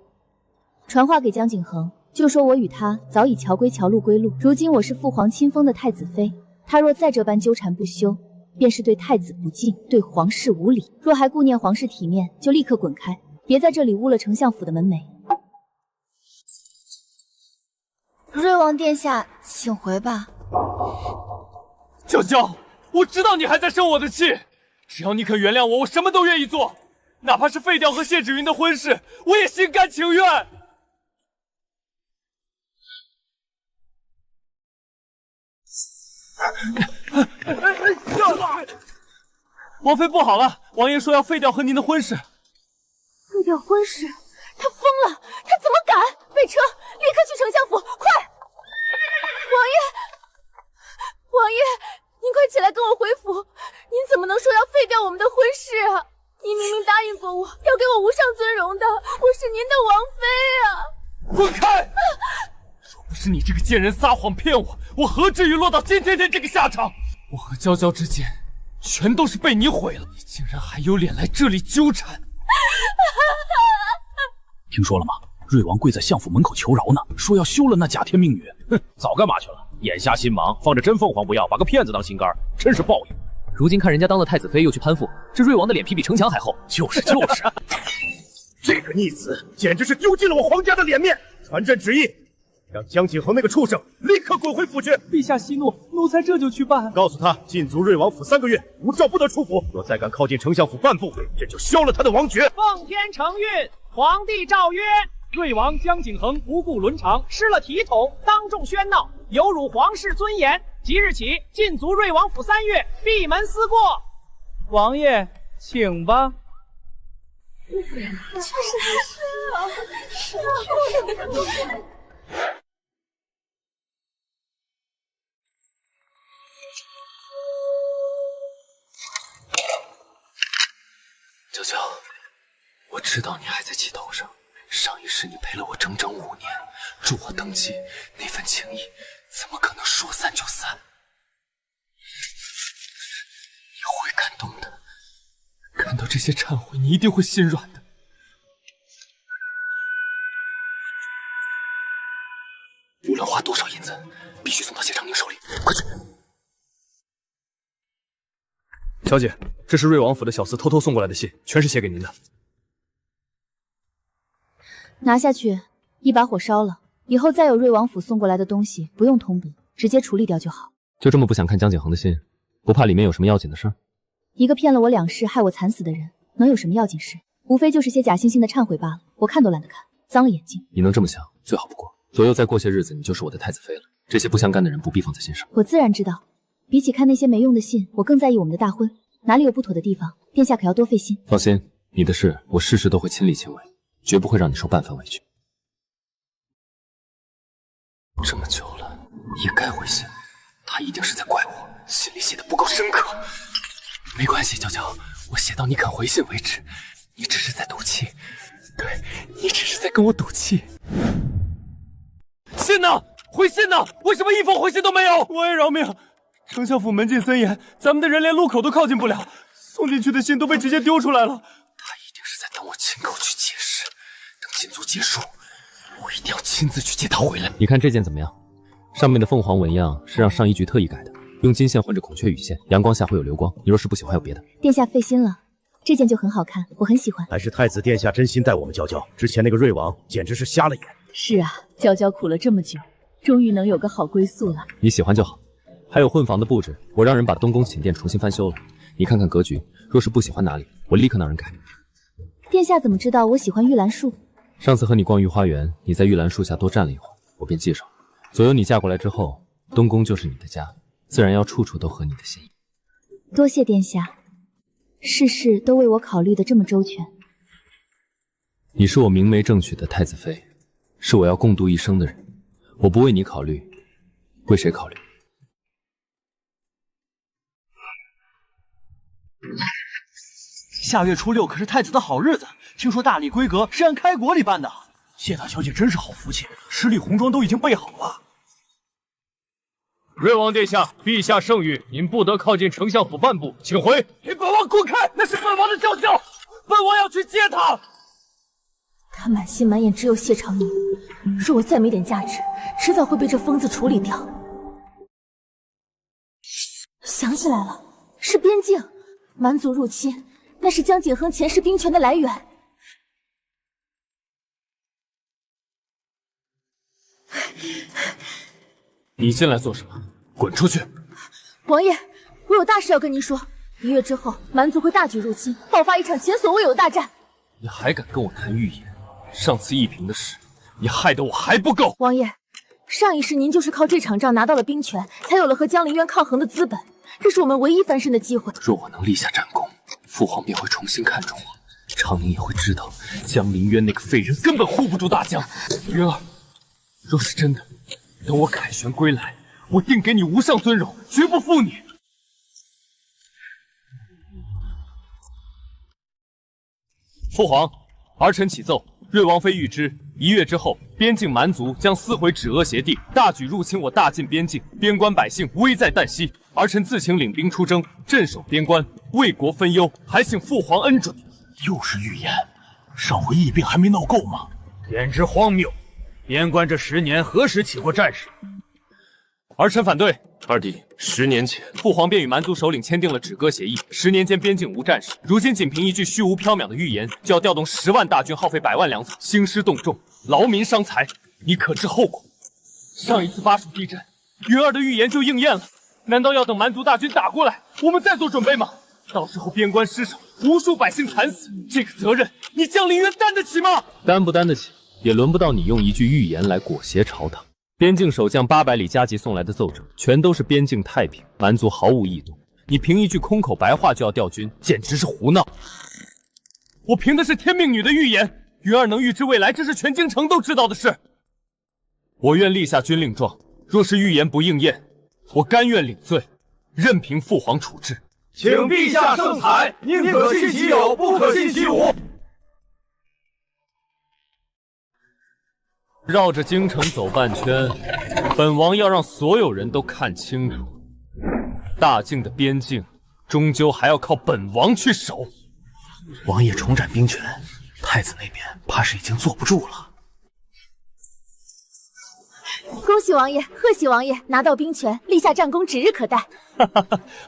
传话给江景恒，就说我与他早已桥归桥，路归路。如今我是父皇亲封的太子妃，他若再这般纠缠不休，便是对太子不敬，对皇室无礼。若还顾念皇室体面，就立刻滚开，别在这里污了丞相府的门楣。瑞王殿下，请回吧。娇娇，我知道你还在生我的气，只要你肯原谅我，我什么都愿意做，哪怕是废掉和谢芷云的婚事，我也心甘情愿。王妃不好了，王爷说要废掉和您的婚事。废掉婚事？他疯了！他怎么敢？备车，立刻去丞相府，快！王爷，您快起来跟我回府！您怎么能说要废掉我们的婚事啊？您明明答应过我，要给我无上尊荣的，我是您的王妃啊！滚开！若不是你这个贱人撒谎骗我，我何至于落到今天这个下场？我和娇娇之间全都是被你毁了，你竟然还有脸来这里纠缠！听说了吗？瑞王跪在相府门口求饶呢，说要休了那假天命女。哼，早干嘛去了？眼瞎心盲，放着真凤凰不要，把个骗子当心肝，真是报应。如今看人家当了太子妃，又去攀附，这瑞王的脸皮比城墙还厚。就是，这个逆子简直是丢尽了我皇家的脸面。传朕旨意，让江景恒那个畜生立刻滚回府去。陛下息怒，奴才这就去办。告诉他，禁足瑞王府3个月，无诏不得出府。若再敢靠近丞相府半步，这就削了他的王爵。奉天承运，皇帝诏曰：瑞王江景恒不顾伦常，失了体统，当众喧闹，有辱皇室尊严。即日起禁足瑞王府3月，闭门思过。王爷，请吧。娇娇，我知道你还在气头上。上一世你陪了我整整5年，助我登基，那份情谊怎么可能说散就散？你会感动的，看到这些忏悔，你一定会心软的。无论花多少银子，必须送到谢长宁手里，快去！小姐，这是瑞王府的小厮偷偷送过来的信，全是写给您的。拿下去，一把火烧了。以后再有瑞王府送过来的东西，不用通禀，直接处理掉就好。就这么不想看江景恒的信，不怕里面有什么要紧的事？一个骗了我2世，害我惨死的人，能有什么要紧事？无非就是些假惺惺的忏悔罢了，我看都懒得看，脏了眼睛。你能这么想，最好不过。左右再过些日子，你就是我的太子妃了。这些不相干的人不必放在心上。我自然知道，比起看那些没用的信，我更在意我们的大婚。哪里有不妥的地方，殿下可要多费心。放心，你的事我事事都会亲力亲为，绝不会让你受半分委屈。这么久了，也该回信。他一定是在怪我，信里写的不够深刻。没关系，娇娇，我写到你肯回信为止。你只是在赌气，对，你只是在跟我赌气。信呢？回信呢？为什么一封回信都没有？王爷饶命！丞相府门禁森严，咱们的人连路口都靠近不了，送进去的信都被直接丢出来了。他一定是在等我亲口去解释。等禁足结束，我一定要亲自去接他回来。你看这件怎么样？上面的凤凰纹样是让上衣局特意改的，用金线换着孔雀羽线，阳光下会有流光。你若是不喜欢，有别的。殿下费心了，这件就很好看，我很喜欢。还是太子殿下真心待我们娇娇，之前那个瑞王简直是瞎了眼。是啊，娇娇苦了这么久，终于能有个好归宿了。你喜欢就好。还有混房的布置，我让人把东宫寝殿重新翻修了。你看看格局，若是不喜欢哪里，我立刻让人改。殿下怎么知道我喜欢玉兰树？上次和你逛御花园，你在玉兰树下多站了一会儿，我便记上了。左右你嫁过来之后，东宫就是你的家，自然要处处都合你的心意。多谢殿下，事事都为我考虑的这么周全。你是我明媒正娶的太子妃，是我要共度一生的人。我不为你考虑，为谁考虑？下月初6可是太子的好日子，听说大礼规格是按开国礼办的。谢大小姐真是好福气，10里红妆都已经备好了。瑞王殿下，陛下圣谕，您不得靠近丞相府半步，请回。给本王滚开！那是本王的娇娇，本王要去接她。他满心满眼只有谢长宁，若我再没点价值，迟早会被这疯子处理掉。想起来了，是边境，蛮族入侵，那是江景恒前世兵权的来源。你进来做什么？滚出去！王爷，我有大事要跟您说。1月之后，蛮族会大举入侵，爆发一场前所未有的大战。你还敢跟我谈预言？上次一平的事，你害得我还不够。王爷，上一世您就是靠这场仗拿到了兵权，才有了和江陵渊抗衡的资本，这是我们唯一翻身的机会。若我能立下战功，父皇便会重新看重我，长宁也会知道江陵渊那个废人根本护不住大江。云儿，若是真的，等我凯旋归来，我定给你无上尊荣，绝不负你。父皇，儿臣启奏，瑞王妃谕之，1月之后，边境蛮族将撕毁止阿协定，大举入侵我大晋边境，边关百姓危在旦夕。儿臣自请领兵出征，镇守边关，为国分忧，还请父皇恩准。又是预言，上回疫病还没闹够吗？简直荒谬！边关这10年何时起过战事？儿臣反对。二弟，10年前，父皇便与蛮族首领签订了止戈协议，10年间边境无战事。如今仅凭一句虚无缥缈的预言，就要调动10万大军，耗费100万粮草，兴师动众，劳民伤财，你可知后果？上一次巴蜀地震，云儿的预言就应验了。难道要等蛮族大军打过来，我们再做准备吗？到时候边关失守，无数百姓惨死，这个责任你江陵渊担得起吗？担不担得起，也轮不到你用一句预言来裹挟朝堂。边境守将800里加急送来的奏折，全都是边境太平，蛮族毫无异动。你凭一句空口白话就要调军，简直是胡闹！我凭的是天命女的预言，云儿能预知未来，这是全京城都知道的事。我愿立下军令状，若是预言不应验，我甘愿领罪，任凭父皇处置。请陛下圣裁，宁可信其有，不可信其无。绕着京城走半圈，本王要让所有人都看清楚，大境的边境终究还要靠本王去守。王爷重展兵权，太子那边怕是已经坐不住了。恭喜王爷，贺喜王爷拿到兵权，立下战功指日可待。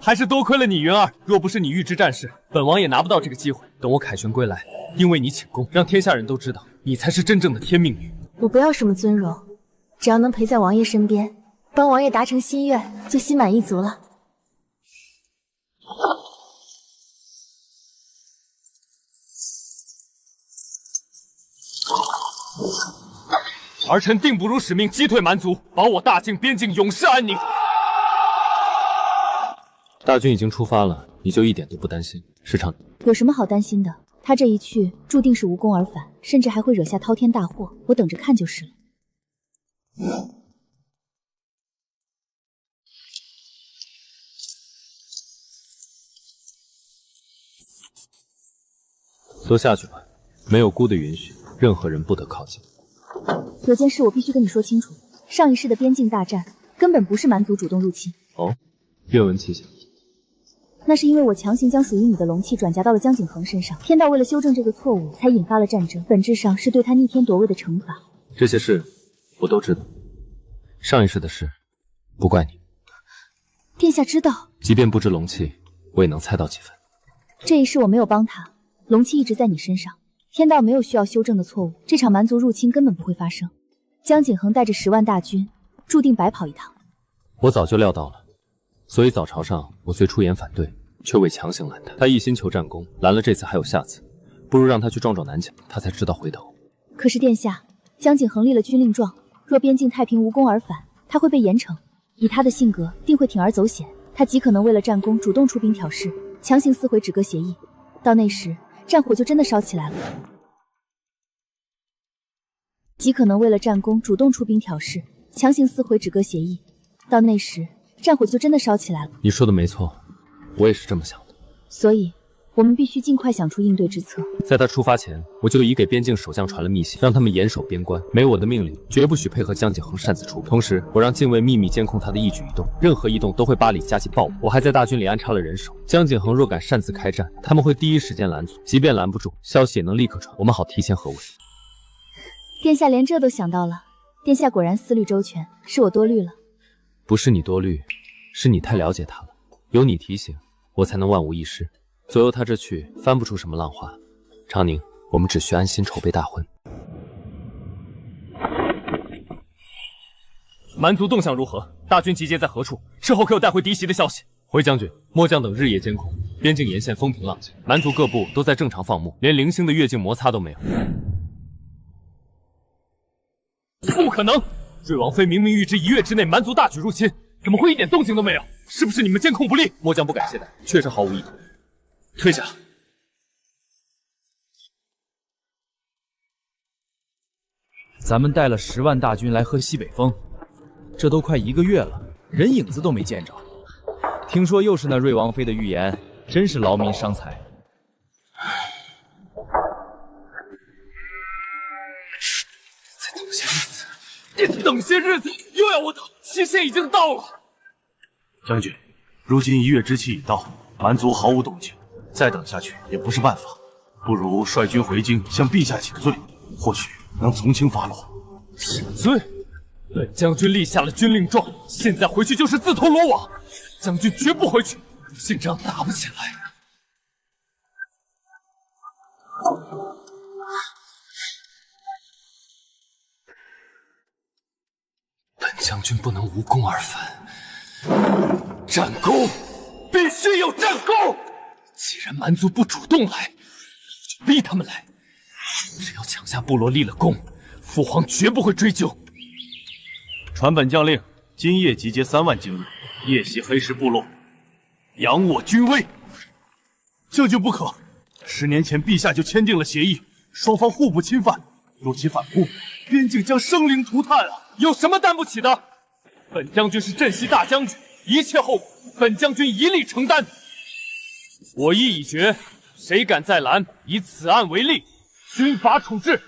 还是多亏了你云儿，若不是你预知战事，本王也拿不到这个机会。等我凯旋归来，因为你请功，让天下人都知道你才是真正的天命女。我不要什么尊荣，只要能陪在王爷身边，帮王爷达成心愿，就心满意足了。儿臣定不辱使命，击退蛮族，保我大境边境永世安宁。大军已经出发了，你就一点都不担心？时常有什么好担心的？他这一去，注定是无功而返，甚至还会惹下滔天大祸。我等着看就是了。都下去吧，没有姑的允许，任何人不得靠近。有件事我必须跟你说清楚，上一世的边境大战根本不是蛮族主动入侵。哦，愿闻其详。那是因为我强行将属于你的龙气转嫁到了江景恒身上，天道为了修正这个错误，才引发了战争，本质上是对他逆天夺位的惩罚。这些事我都知道，上一世的事不怪你。殿下知道，即便不知龙气，我也能猜到几分。这一世我没有帮他，龙气一直在你身上，天道没有需要修正的错误，这场蛮族入侵根本不会发生。江景恒带着10万大军，注定白跑一趟。我早就料到了，所以早朝上我虽出言反对，却未强行拦他。他一心求战功，拦了这次还有下次，不如让他去撞撞南墙，他才知道回头。可是殿下，江景恒立了军令状，若边境太平无功而返，他会被严惩。以他的性格，定会铤而走险。他极可能为了战功主动出兵挑事，强行撕毁止戈协议。到那时，战火就真的烧起来了。极可能为了战功主动出兵挑事，强行撕毁止戈协议。到那时，战火就真的烧起来了。你说的没错，我也是这么想的。所以，我们必须尽快想出应对之策。在他出发前，我就已给边境守将传了密信，让他们严守边关，没我的命令，绝不许配合江景恒擅自出兵。同时，我让禁卫秘密监控他的一举一动，任何异动都会8里加急报我。我还在大军里安插了人手，江景恒若敢擅自开战，他们会第一时间拦阻，即便拦不住，消息也能立刻传，我们好提前合围。殿下连这都想到了，殿下果然思虑周全，是我多虑了。不是你多虑，是你太了解他了，有你提醒，我才能万无一失。左右他这去，翻不出什么浪花。长宁，我们只需安心筹备大婚。蛮族动向如何？大军集结在何处？事后可有带回敌袭的消息？回将军，末将等日夜监控，边境沿线风平浪静，蛮族各部都在正常放牧，连零星的越境摩擦都没有。不可能！瑞王妃明明预知1月之内蛮族大举入侵，怎么会一点动静都没有？是不是你们监控不力？末将不敢懈怠，确实毫无意图。退下！咱们带了10万大军来喝西北风，这都快1个月了，人影子都没见着。听说又是那瑞王妃的预言，真是劳民伤财。再等些日子，又要我等，期限已经到了。将军，如今1月之期已到，蛮族毫无动静，再等下去也不是办法，不如率军回京向陛下请罪，或许能从轻发落。请罪？本将军立下了军令状，现在回去就是自投罗网。将军绝不回去，信这样打不起来。本将将军不能无功而返，战功必须有战功。既然蛮族不主动来，就逼他们来。只要抢下部落立了功，父皇绝不会追究。传本将令，今夜集结3万精锐，夜袭黑石部落，扬我军威。将军不可，10年前陛下就签订了协议，双方互不侵犯。若其反扑，边境将生灵涂炭啊！有什么担不起的？本将军是镇西大将军，一切后果本将军一力承担。我意已决，谁敢再拦，以此案为例，军法处置。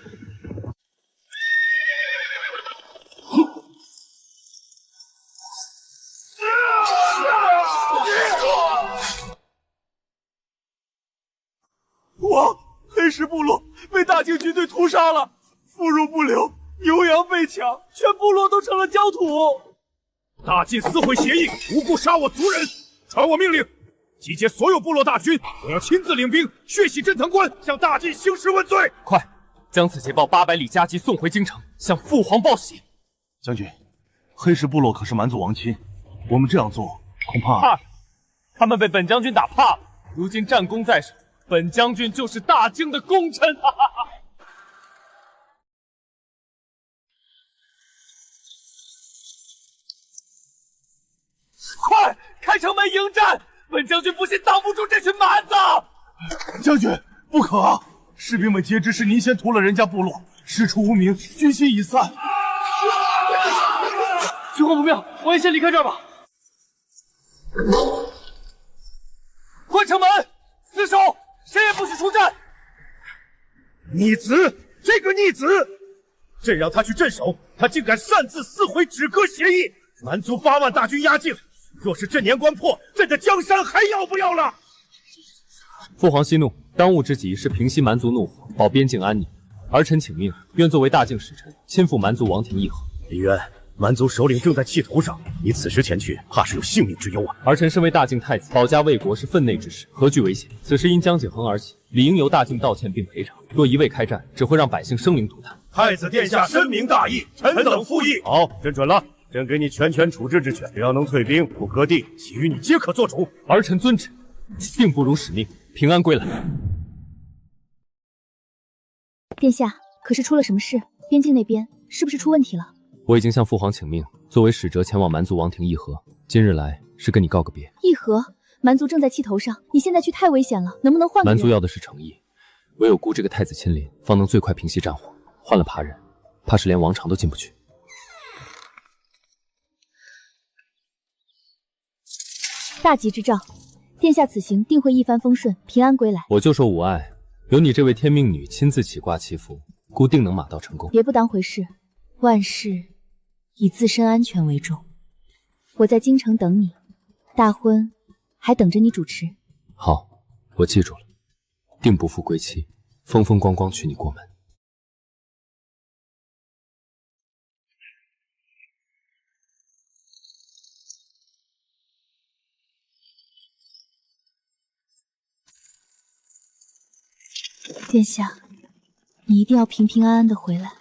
王，黑石部落被大靖军队屠杀了，妇孺不留，牛羊被抢，全部落都成了焦土。大晋撕毁协议，无故杀我族人，传我命令，集结所有部落大军，我要亲自领兵血洗镇藤关，向大晋兴师问罪。快，将此捷报800里加急送回京城，向父皇报喜。将军，黑石部落可是蛮族王亲，我们这样做恐怕……怕什么？他们被本将军打怕了，如今战功在手，本将军就是大靖的功臣。哈哈哈。快开城门迎战！本将军不信挡不住这群蛮子。将军不可啊！士兵们皆知是您先屠了人家部落，事出无名，军心已散。情况不妙，我也先离开这儿吧。关城门，死守，谁也不许出战。逆子，这个逆子，朕让他去镇守，他竟敢擅自撕毁止戈协议。蛮族8万大军压境，若是镇年关破，朕的江山还要不要了？父皇息怒，当务之急是平息蛮族怒火，保边境安宁。儿臣请命，愿作为大靖使臣，亲赴蛮族王庭议和。李渊，蛮族首领正在气头上，你此时前去，怕是有性命之忧啊！儿臣身为大靖太子，保家卫国是分内之事，何惧危险？此事因江景恒而起，理应由大靖道歉并赔偿。若一味开战，只会让百姓生灵涂炭。太子殿下深明大义，臣等附议。好，朕准了。朕给你全权处置之权，只要能退兵不割地，其余你皆可做主。儿臣遵旨，定不辱使命，平安归来。殿下，可是出了什么事？边境那边是不是出问题了？我已经向父皇请命，作为使者前往蛮族王庭议和。今日来是跟你告个别。议和？蛮族正在气头上，你现在去太危险了，能不能换个人？蛮族要的是诚意，唯有孤这个太子亲临，方能最快平息战火。换了扒人，怕是连王场都进不去。大吉之兆，殿下此行定会一帆风顺，平安归来。我就说无碍，有你这位天命女亲自起卦祈福，孤定能马到成功。别不当回事，万事以自身安全为重。我在京城等你，大婚还等着你主持。好，我记住了，定不负归期，风风光光娶你过门。殿下，你一定要平平安安的回来。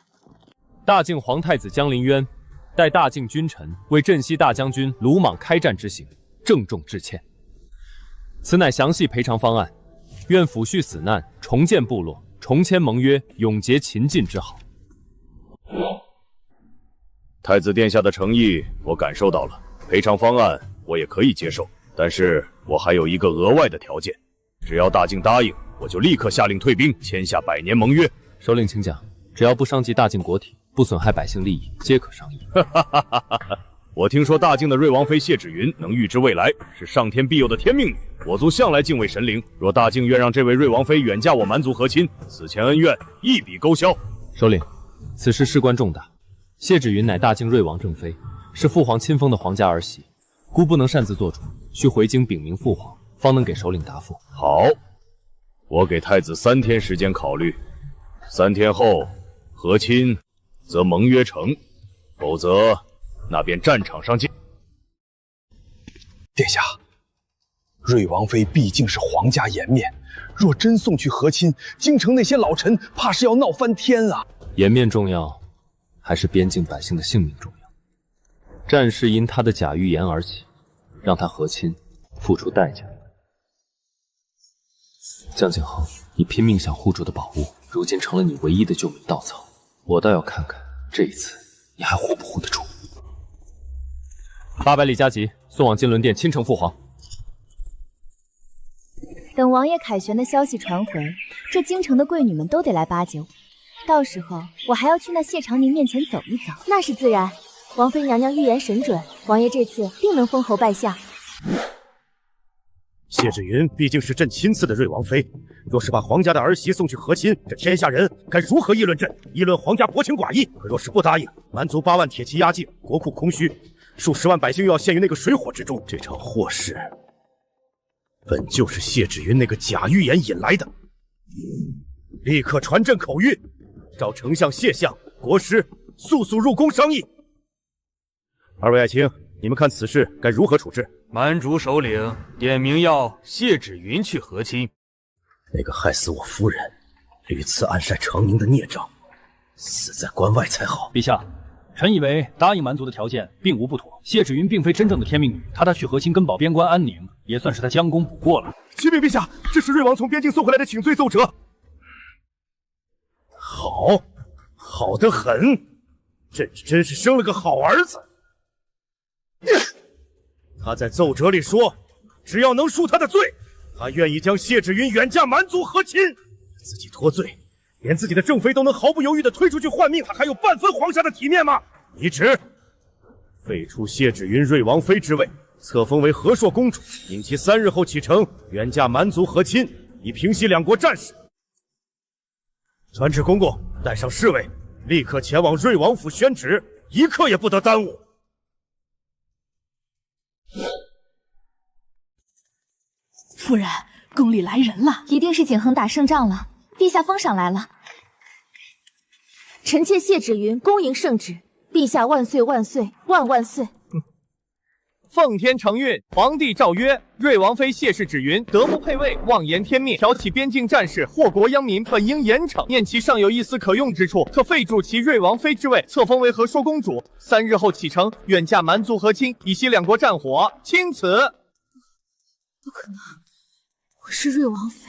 大靖皇太子江临渊代大靖君臣为镇西大将军鲁莽开战之行郑重致歉。此乃详细赔偿方案，愿抚恤死难，重建部落，重签盟约，永结秦晋之好。太子殿下的诚意我感受到了，赔偿方案我也可以接受，但是我还有一个额外的条件，只要大靖答应，我就立刻下令退兵，签下100年盟约。首领请讲，只要不伤及大靖国体，不损害百姓利益，皆可商议。我听说大靖的瑞王妃谢芷云能预知未来，是上天庇佑的天命女。我族向来敬畏神灵，若大靖愿让这位瑞王妃远嫁我蛮族和亲，此前恩怨一笔勾销。首领，此事事关重大，谢芷云乃大靖瑞王正妃，是父皇亲封的皇家儿媳，孤不能擅自做主，需回京禀明父皇，方能给首领答复。好，我给太子3天时间考虑，3天后和亲，则盟约成，否则那便战场上见。殿下，瑞王妃毕竟是皇家颜面，若真送去和亲，京城那些老臣怕是要闹翻天啊！颜面重要，还是边境百姓的性命重要？战事因他的假预言而起，让他和亲，付出代价。江景恒，你拼命想护住的宝物，如今成了你唯一的救命稻草。我倒要看看这一次你还护不护得住。800里加急，送往金轮殿，倾城父皇。等王爷凯旋的消息传回，这京城的贵女们都得来巴结我。到时候我还要去那谢长宁面前走一走。那是自然，王妃娘娘预言神准，王爷这次定能封侯拜相。谢芷云毕竟是朕亲赐的瑞王妃，若是把皇家的儿媳送去和亲，这天下人该如何议论朕？议论皇家薄情寡义。可若是不答应，蛮族8万铁骑压境，国库空虚，数10万百姓又要陷于那个水火之中。这场祸事本就是谢芷云那个假预言引来的。立刻传朕口谕，召丞相、谢相、国师速速入宫商议。二位爱卿，你们看此事该如何处置？蛮族首领点名要谢芷云去和亲，那个害死我夫人、屡次暗杀长宁的孽障，死在关外才好。陛下，臣以为答应蛮族的条件并无不妥。谢芷云并非真正的天命女，她去和亲，跟保边关安宁，也算是她将功补过了。启禀陛下，这是瑞王从边境送回来的请罪奏折。好，好得很，朕真是生了个好儿子。他在奏折里说，只要能恕他的罪，他愿意将谢芷云远嫁蛮族和亲。自己脱罪，连自己的正妃都能毫不犹豫地推出去换命，他还有半分皇上的体面吗？拟旨，废除谢芷云瑞王妃之位，册封为和硕公主，命其3日后启程，远嫁蛮族和亲，以平息两国战事。传旨公公，带上侍卫，立刻前往瑞王府宣旨，一刻也不得耽误。夫人，宫里来人了，一定是景恒打胜仗了，陛下封赏来了。臣妾谢芷云恭迎圣旨，陛下万岁万岁万万岁！奉天承运，皇帝诏曰：瑞王妃谢氏芷云德不配位，妄言天命，挑起边境战事，祸国殃民，本应严惩。念其尚有一丝可用之处，特废黜其瑞王妃之位，册封为和硕公主。3日后启程，远嫁蛮族和亲，以息两国战火。钦此。不可能，我是瑞王妃，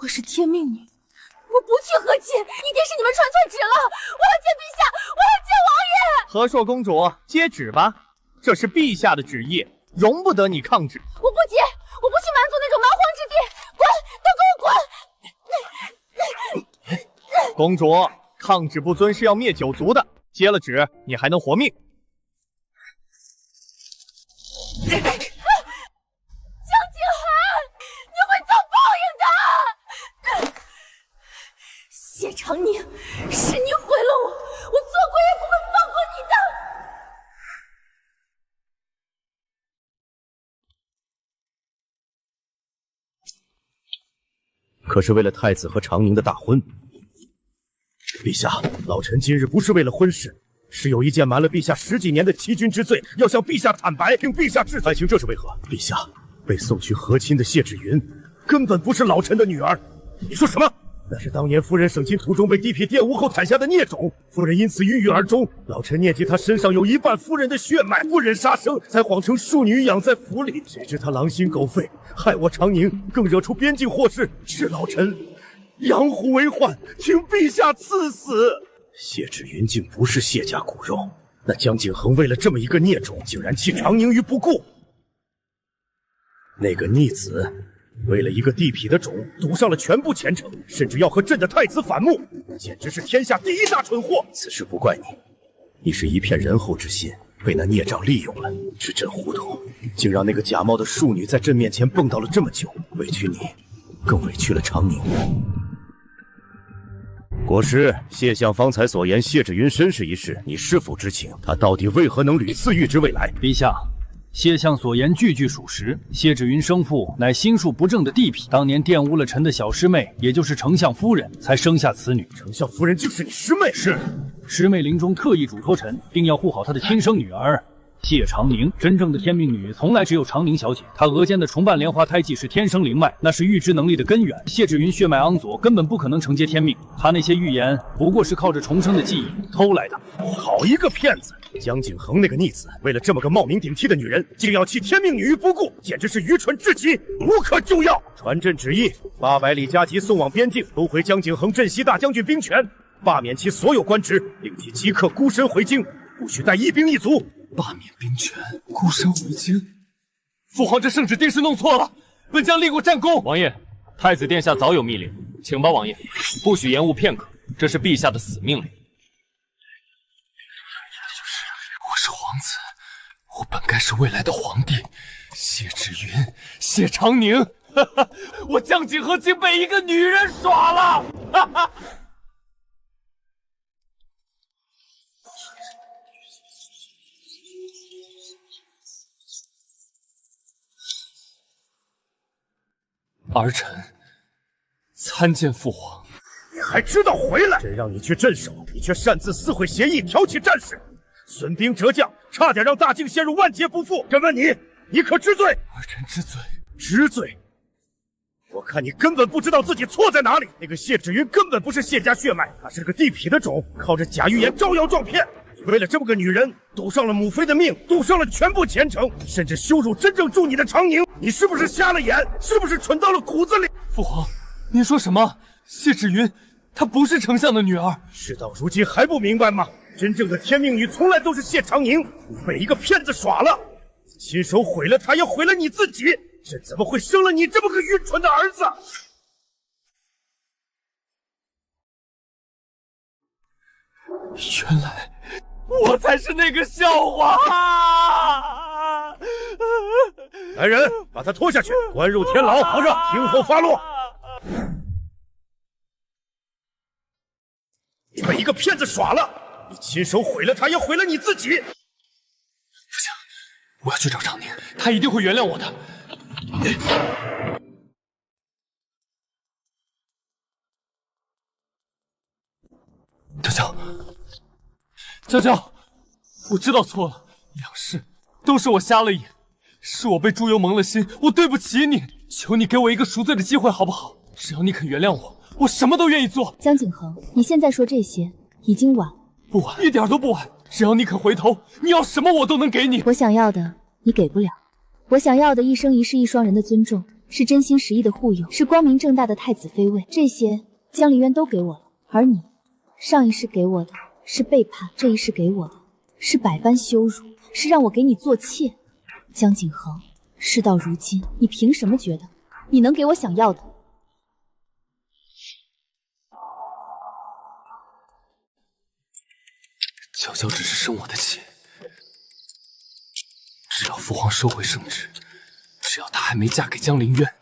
我是天命女，我不去和亲，一定是你们传错旨了。我要见陛下，我要见王爷。和硕公主，接旨吧。这是陛下的旨意，容不得你抗旨。我不接，我不去蛮族那种蛮荒之地，滚，都给我滚！公主，抗旨不遵是要灭九族的，接了旨，你还能活命。江景寒，你会遭报应的！谢长宁，是你毁了我，我做鬼也不会放过你的！可是为了太子和长宁的大婚，陛下，老臣今日不是为了婚事，是有一件瞒了陛下10几年的欺君之罪，要向陛下坦白，令陛下治罪。爱卿，这是为何？陛下，被送去和亲的谢芷云根本不是老臣的女儿。你说什么？那是当年夫人省亲途中被地痞玷污后产下的孽种，夫人因此郁郁而终。老臣念及她身上有一半夫人的血脉，不忍杀生，才谎称庶女养在府里。谁知她狼心狗肺，害我长宁，更惹出边境祸事，是老臣养虎为患，请陛下赐死。谢芷云竟不是谢家骨肉，那江景恒为了这么一个孽种，竟然弃长宁于不顾。那个逆子为了一个地痞的种，赌上了全部前程，甚至要和朕的太子反目，简直是天下第一大蠢货。此事不怪你，你是一片仁厚之心，被那孽障利用了，是朕糊涂，竟让那个假冒的庶女在朕面前蹦跶了这么久，委屈你，更委屈了长宁。国师，谢相方才所言谢芷云身世一事，你是否知情？他到底为何能屡次预知未来？陛下，谢相所言句句属实。谢芷云生父乃心术不正的地痞，当年玷污了臣的小师妹，也就是丞相夫人，才生下此女。丞相夫人就是你师妹？是，师妹临终特意嘱托臣，定要护好她的亲生女儿谢长宁。真正的天命女从来只有长宁小姐，她额间的重瓣莲花胎记是天生灵脉，那是预知能力的根源。谢芷云血脉肮左，根本不可能承接天命，她那些预言不过是靠着重生的记忆偷来的。好一个骗子！江景恒那个逆子，为了这么个冒名顶替的女人，竟要弃天命女于不顾，简直是愚蠢至极，无可救药。传朕旨意，800里加急送往边境，收回江景恒镇西大将军兵权，罢免其所有官职，令其即刻孤身回京，不许带一兵一卒。罢免兵权，孤身回京。父皇，这圣旨定是弄错了，本将立过战功。王爷，太子殿下早有密令，请吧，王爷，不许延误片刻，这是陛下的死命令。我是皇子，我本该是未来的皇帝。谢芷云，谢长宁，我江景恒竟被一个女人耍了！儿臣参见父皇。你还知道回来？朕让你去镇守，你却擅自撕毁协议，挑起战事，损兵折将，差点让大境陷入万劫不复。朕问你，你可知罪？儿臣知罪。知罪？我看你根本不知道自己错在哪里。那个谢芷云根本不是谢家血脉，她是个地痞的种，靠着假预言招摇撞骗。为了这么个女人，赌上了母妃的命，赌上了全部前程，甚至羞辱真正助你的长宁。你是不是瞎了眼？是不是蠢到了骨子里？父皇，您说什么？谢芷云，她不是丞相的女儿。事到如今还不明白吗？真正的天命女从来都是谢长宁，你被一个骗子耍了，亲手毁了她，也毁了你自己。朕怎么会生了你这么个愚蠢的儿子？原来我才是那个笑话！来人，把他拖下去，关入天牢，活着听候发落。你被一个骗子耍了，你亲手毁了他，也毁了你自己。不行，我要去找长宁，他一定会原谅我的。娇娇，我知道错了，两世都是我瞎了眼，是我被猪油蒙了心，我对不起你，求你给我一个赎罪的机会好不好？只要你肯原谅我，我什么都愿意做。江景恒，你现在说这些已经晚了。不晚，一点都不晚。只要你肯回头，你要什么我都能给你。我想要的你给不了，我想要的一生一世一双人的尊重，是真心实意的护佑，是光明正大的太子妃位，这些江离渊都给我了。而你，上一世给我的是背叛，这一世给我的是百般羞辱，是让我给你做妾。江景恒，事到如今，你凭什么觉得你能给我想要的？娇娇只是生我的气，只要父皇收回圣旨，只要她还没嫁给江凌渊，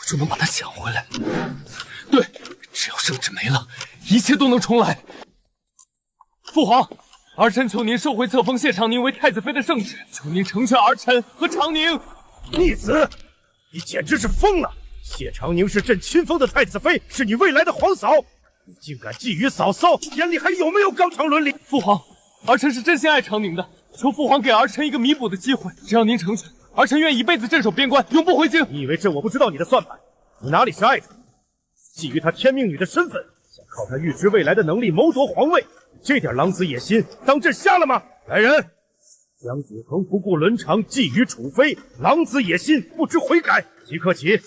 我就能把她抢回来。对，只要圣旨没了，一切都能重来。父皇，儿臣求您收回册封谢长宁为太子妃的圣旨，求您成全儿臣和长宁。逆子，你简直是疯了！谢长宁是朕亲封的太子妃，是你未来的皇嫂，你竟敢觊觎嫂嫂，眼里还有没有纲常伦理？父皇，儿臣是真心爱长宁的，求父皇给儿臣一个弥补的机会。只要您成全，儿臣愿一辈子镇守边关，永不回京。你以为朕我不知道你的算盘？你哪里是爱她，觊觎她天命女的身份，想靠她预知未来的能力谋夺皇位，这点狼子野心，当朕瞎了吗？来人，江景恒不顾伦常，觊觎储妃，狼子野心，不知悔改。即刻起，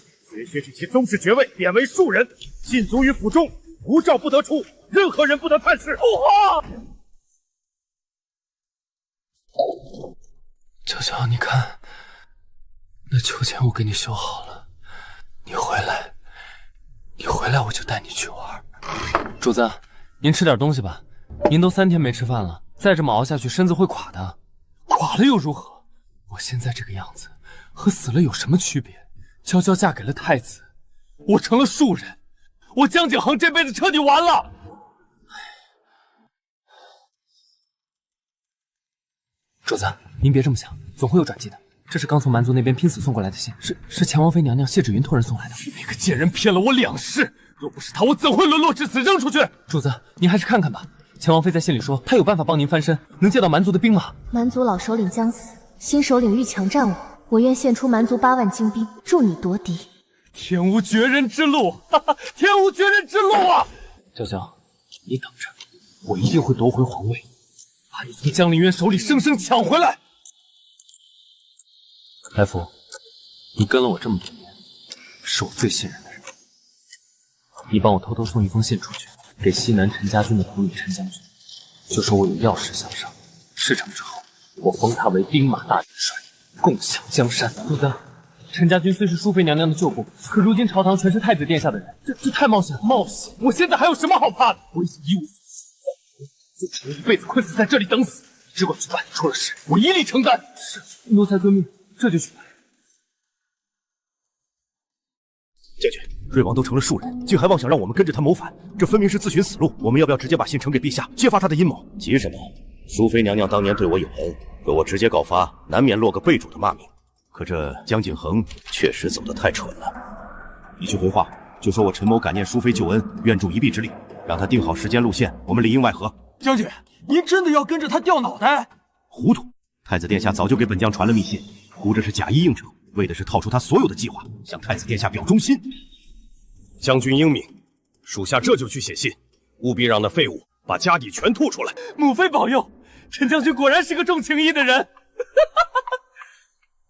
削去其宗室爵位，贬为庶人，禁足于府中，无诏不得出，任何人不得探视。父皇，娇娇，你看，那秋千我给你修好了，你回来，我就带你去玩。主子，您吃点东西吧，您都3天没吃饭了，再这么熬下去，身子会垮的。垮了又如何？我现在这个样子和死了有什么区别？娇娇嫁给了太子，我成了庶人，我江景恒这辈子彻底完了。主子，您别这么想，总会有转机的。这是刚从蛮族那边拼死送过来的信，是前王妃娘娘谢芷云托人送来的。那个贱人骗了我2世，若不是她，我怎会沦落至此？扔出去！主子，您还是看看吧。前王妃在信里说，她有办法帮您翻身，能借到蛮族的兵马。蛮族老首领将死，新首领欲强占我愿献出蛮族8万精兵，助你夺嫡。天无绝人之路，哈哈，天无绝人之路啊！娇娇，你等着，我一定会夺回皇位，把你从江陵渊手里生生抢回来。来福，你跟了我这么多年，是我最信任的人。你帮我偷偷送一封信出去，给西南陈家军的统领陈将军，就说我有要事相商。事成之后，我封他为兵马大元帅，共享江山。主子，陈家军虽是淑妃娘娘的旧部，可如今朝堂全是太子殿下的人，这太冒险了。冒险？我现在还有什么好怕的？我已经一无所有，就只能一辈子困死在这里等死。只管去办，出了事我一力承担。是，奴才遵命，这就去办。将军，瑞王都成了庶人，竟还妄想让我们跟着他谋反，这分明是自寻死路。我们要不要直接把信呈给陛下，揭发他的阴谋？急什么？淑妃娘娘当年对我有恩，若我直接告发，难免落个被主的骂名。可这江景恒确实走得太蠢了。你去回话，就说我陈某感念淑妃救恩，愿助一臂之力，让他定好时间路线，我们里应外合。将军，您真的要跟着他掉脑袋？糊涂！太子殿下早就给本将传了密信，姑这是假意应承，为的是套出他所有的计划，向太子殿下表忠心。将军英明，属下这就去写信，务必让那废物把家底全吐出来。母妃保佑，陈将军果然是个重情义的人。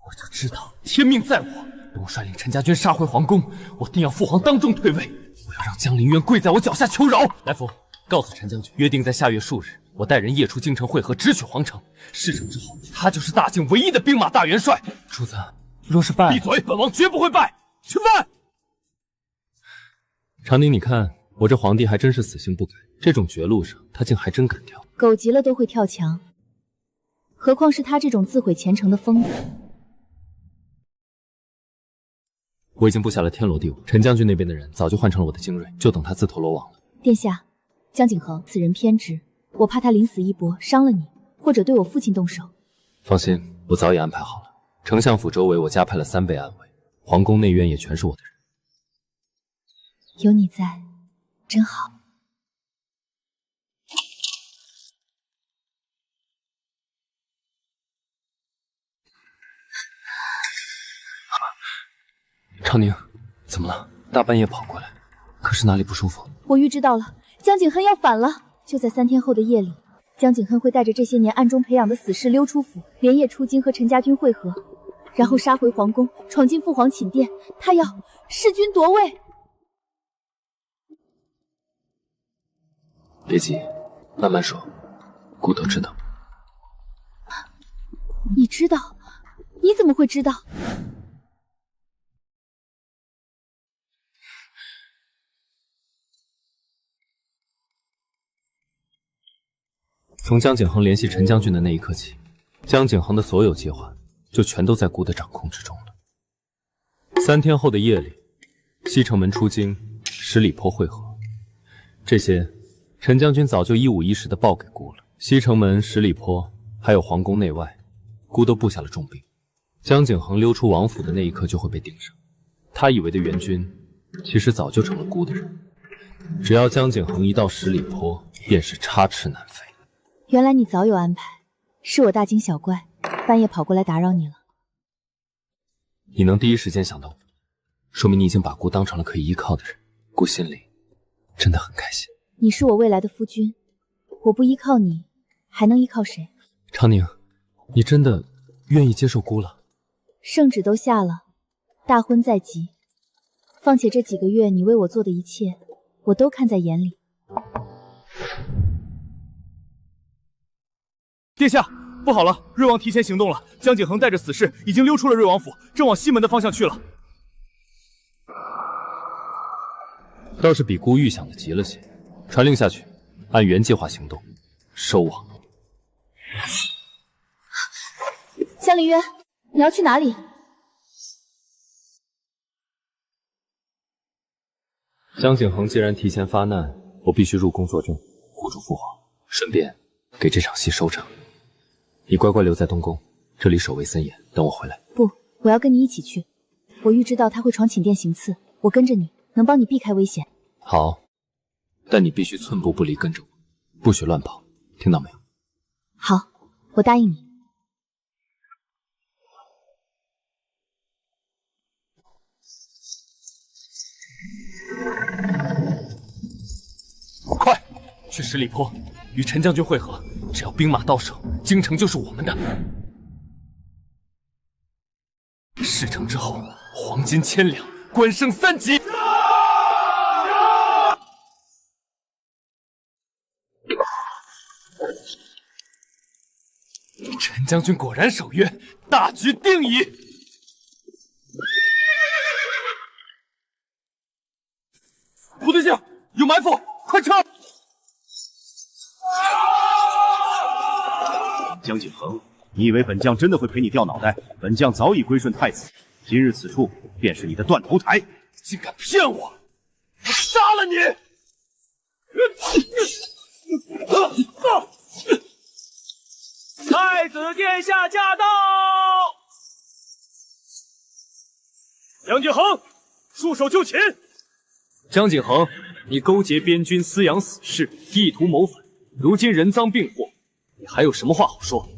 我就知道天命在我，等我率领陈家军杀回皇宫，我定要父皇当众退位，我要让江陵渊跪在我脚下求饶。来福，告诉陈将军，约定在下月数日，我带人夜出京城会合，直取皇城。事成之后，他就是大境唯一的兵马大元帅。主子，若是败，闭嘴！本王绝不会败。去办。长宁，你看我这皇帝还真是死性不改，这种绝路上他竟还真敢跳。狗急了都会跳墙，何况是他这种自毁前程的疯子。我已经布下了天罗地网，陈将军那边的人早就换成了我的精锐，就等他自投罗网了。殿下，江景恒此人偏执，我怕他临死一搏伤了你，或者对我父亲动手。放心，我早已安排好了。丞相府周围我加派了3倍暗卫，皇宫内院也全是我的人。有你在，真好。长宁，怎么了？大半夜跑过来，可是哪里不舒服？我预知到了，江景亨要反了。就在3天后的夜里，江景亨会带着这些年暗中培养的死士溜出府，连夜出京和陈家军会合，然后杀回皇宫，闯进父皇寝殿。他要弑君夺位。别急，慢慢说。姑都知道。你知道？你怎么会知道？从江景恒联系陈将军的那一刻起，江景恒的所有计划就全都在姑的掌控之中了。3天后的夜里，西城门出京，十里坡会合，这些陈将军早就一五一十地报给姑了。西城门、十里坡，还有皇宫内外，姑都布下了重兵。江景恒溜出王府的那一刻就会被盯上，他以为的援军，其实早就成了姑的人。只要江景恒一到十里坡，便是插翅难飞。原来你早有安排，是我大惊小怪，半夜跑过来打扰你了。你能第一时间想到我，说明你已经把姑当成了可以依靠的人，姑心里真的很开心。你是我未来的夫君，我不依靠你，还能依靠谁？长宁，你真的愿意接受姑了？圣旨都下了，大婚在即，况且这几个月你为我做的一切，我都看在眼里。殿下，不好了！瑞王提前行动了，江景恒带着死士已经溜出了瑞王府，正往西门的方向去了。倒是比姑预想的急了些。传令下去，按原计划行动，收网。江陵渊，你要去哪里？江景恒既然提前发难，我必须入宫作证，护住父皇，顺便给这场戏收场。你乖乖留在东宫，这里守卫森严，等我回来。不，我要跟你一起去。我预知到他会闯寝殿行刺，我跟着你，能帮你避开危险。好，但你必须寸步不离跟着我，不许乱跑，听到没有？好，我答应你。快，去十里坡与陈将军会合，只要兵马到手，京城就是我们的。事成之后，黄金1000两，官升3级。陈将军果然守约，大局定矣。不对劲，有埋伏，快撤！江景恒，你以为本将真的会陪你掉脑袋？本将早已归顺太子，今日此处便是你的断头台。竟敢骗我！我杀了你！太子殿下驾到！杨景恒，束手就擒！江景恒，你勾结边军私养死士，意图谋反，如今人赃并获，你还有什么话好说？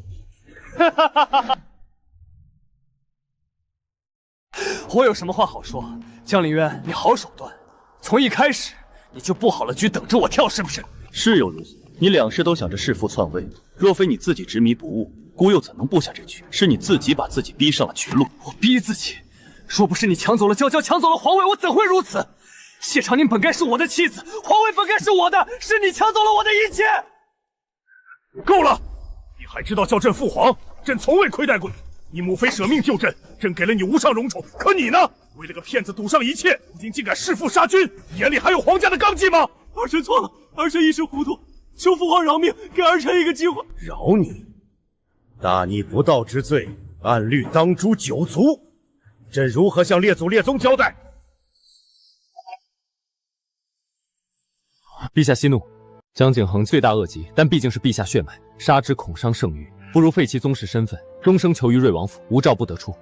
我有什么话好说？江林渊，你好手段，从一开始你就布好了局，等着我跳，是不是？是又如何？你两世都想着弑父篡位，若非你自己执迷不悟，孤又怎能布下这局？是你自己把自己逼上了绝路。我逼自己？若不是你抢走了娇娇，抢走了皇位，我怎会如此？谢长宁本该是我的妻子，皇位本该是我的，是你抢走了我的一切。够了！你还知道叫朕父皇？朕从未亏待过你。你母妃舍命救朕，朕给了你无上荣宠，可你呢？为了个骗子赌上一切，如今竟敢弑父杀君，眼里还有皇家的纲纪吗？儿臣错了，儿臣一时糊涂，求父皇饶命，给儿臣一个机会。饶你？大逆不道之罪，按律当诛9族。朕如何向列祖列宗交代？陛下息怒，江景恒罪大恶极，但毕竟是陛下血脉，杀之恐伤圣谕，不如废其宗室身份，终生囚于瑞王府，无诏不得出，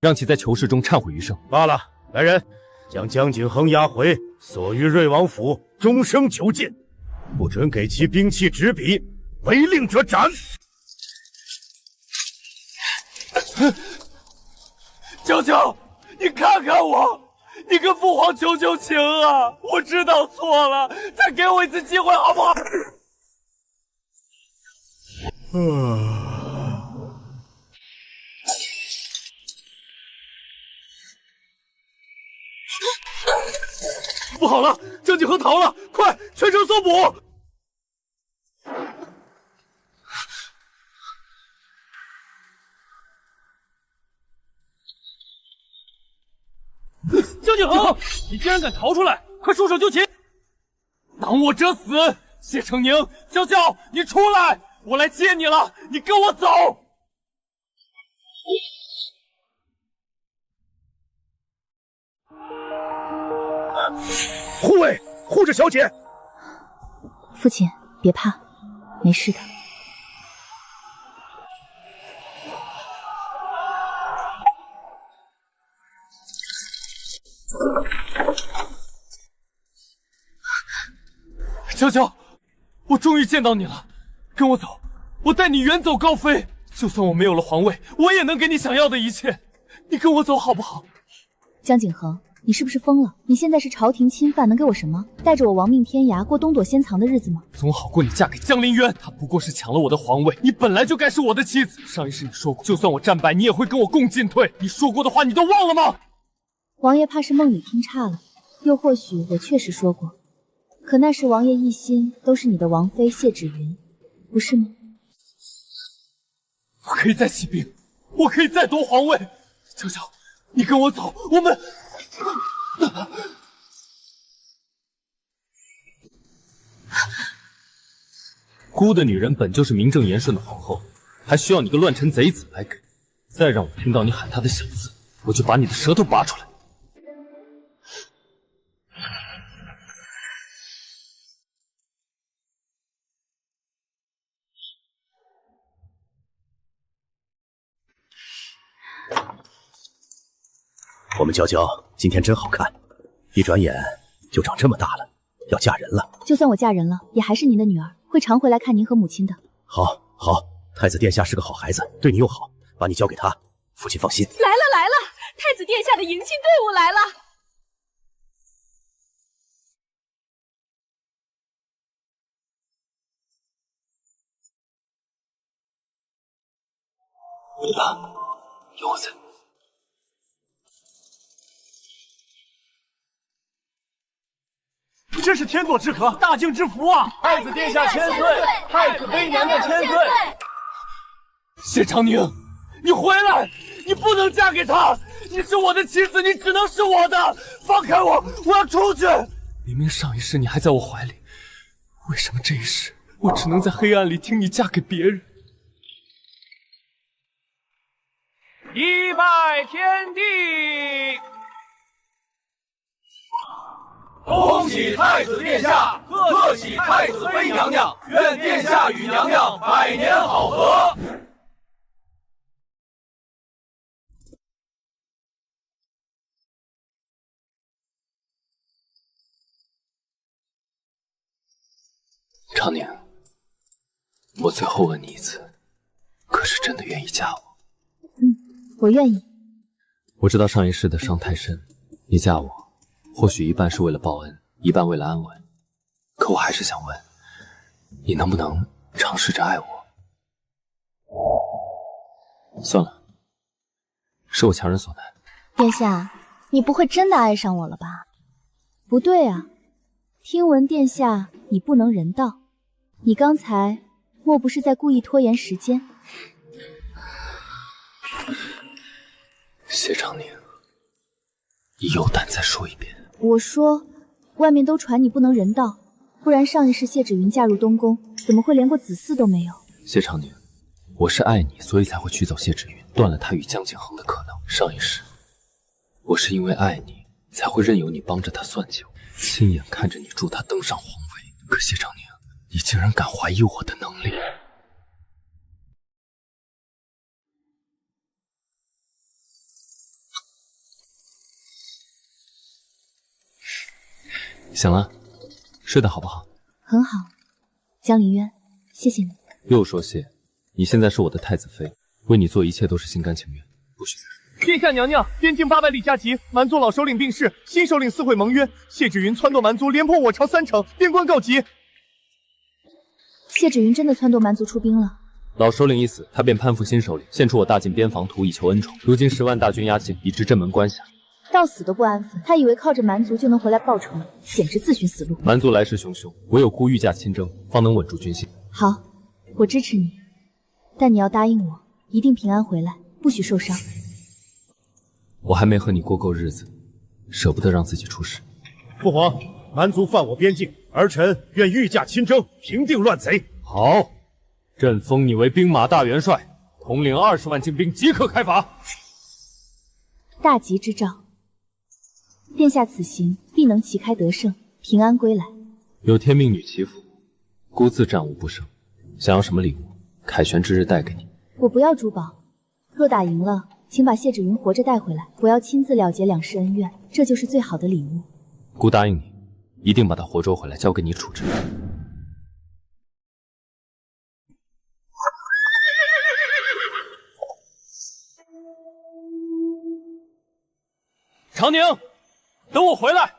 让其在囚室中忏悔余生。罢了，来人，将江景恒押回，锁于瑞王府，终生囚禁，不准给其兵器纸笔，违令者斩。娇娇，你看看我，你跟父皇求求情啊！我知道错了，再给我一次机会好不好？不好了，江景恒逃了，快全城搜捕！江景恒，你竟然敢逃出来！快束手就擒！挡我者死！谢承宁，娇娇，你出来！我来接你了，你跟我走！护卫，护着小姐。父亲，别怕，没事的。娇娇，我终于见到你了，跟我走，我带你远走高飞。就算我没有了皇位，我也能给你想要的一切。你跟我走好不好？江景恒，你是不是疯了？你现在是朝廷钦犯，能给我什么？带着我亡命天涯，过东躲西藏的日子吗？总好过你嫁给江林渊，他不过是抢了我的皇位，你本来就该是我的妻子。上一世你说过，就算我战败，你也会跟我共进退。你说过的话，你都忘了吗？王爷怕是梦里听差了，又或许我确实说过。可那时王爷一心都是你的王妃谢芷云，不是吗？我可以再起兵，我可以再夺皇位。娇娇，你跟我走，我们……孤的女人本就是名正言顺的皇后，还需要你个乱臣贼子来给？再让我听到你喊她的小字，我就把你的舌头拔出来。我们娇娇今天真好看，一转眼就长这么大了，要嫁人了。就算我嫁人了，也还是您的女儿，会常回来看您和母亲的。好，好，太子殿下是个好孩子，对你又好，把你交给他，父亲放心。来了来了，太子殿下的迎亲队伍来了。对吧？有我在。这是天作之合，大靖之福啊！太子殿下千岁，太子妃娘娘千岁。谢长宁，你回来！你不能嫁给他！你是我的妻子，你只能是我的！放开我！我要出去！明明上一世你还在我怀里，为什么这一世我只能在黑暗里听你嫁给别人？一拜天地！恭喜太子殿下，贺喜太子妃娘娘，愿殿下与娘娘百年好合。长宁，我最后问你一次，可是真的愿意嫁我？我愿意。我知道上一世的伤太深，你嫁我，或许一半是为了报恩，一半为了安稳。可我还是想问，你能不能尝试着爱我？算了，是我强人所难。殿下，你不会真的爱上我了吧？不对啊，听闻殿下你不能人道，你刚才莫不是在故意拖延时间？谢长宁，你有胆再说一遍？我说，外面都传你不能人道，不然上一世谢芷云嫁入东宫，怎么会连个子嗣都没有？谢长宁，我是爱你，所以才会驱走谢芷云，断了她与江景恒的可能。上一世，我是因为爱你，才会任由你帮着他算计我，亲眼看着你助他登上皇位。可谢长宁，你竟然敢怀疑我的能力！醒了，睡得好不好？很好，江凌渊，谢谢你。又说谢，你现在是我的太子妃，为你做一切都是心甘情愿，不许再说。殿下娘娘，边境800里加急，蛮族老首领病逝，新首领撕毁盟约，谢芷云撺掇蛮族连破我朝3城，边关告急。谢芷云真的撺掇蛮族出兵了？老首领一死，他便攀附新首领，献出我大晋边防图以求恩宠。如今10万大军压境，已至镇门关下。到死都不安分，他以为靠着蛮族就能回来报仇，简直自寻死路。蛮族来势汹汹，唯有孤御驾亲征，方能稳住军心。好，我支持你，但你要答应我，一定平安回来，不许受伤。我还没和你过够日子，舍不得让自己出事。父皇，蛮族犯我边境，儿臣愿御驾亲征，平定乱贼。好，朕封你为兵马大元帅，统领20万精兵，即刻开拔。大吉之兆。殿下此行必能旗开得胜，平安归来。有天命女祈福，孤自战无不胜。想要什么礼物，凯旋之日带给你。我不要珠宝，若打赢了，请把谢芷云活着带回来，我要亲自了结两世恩怨，这就是最好的礼物。孤答应你，一定把她活捉回来，交给你处置。长宁，等我回来，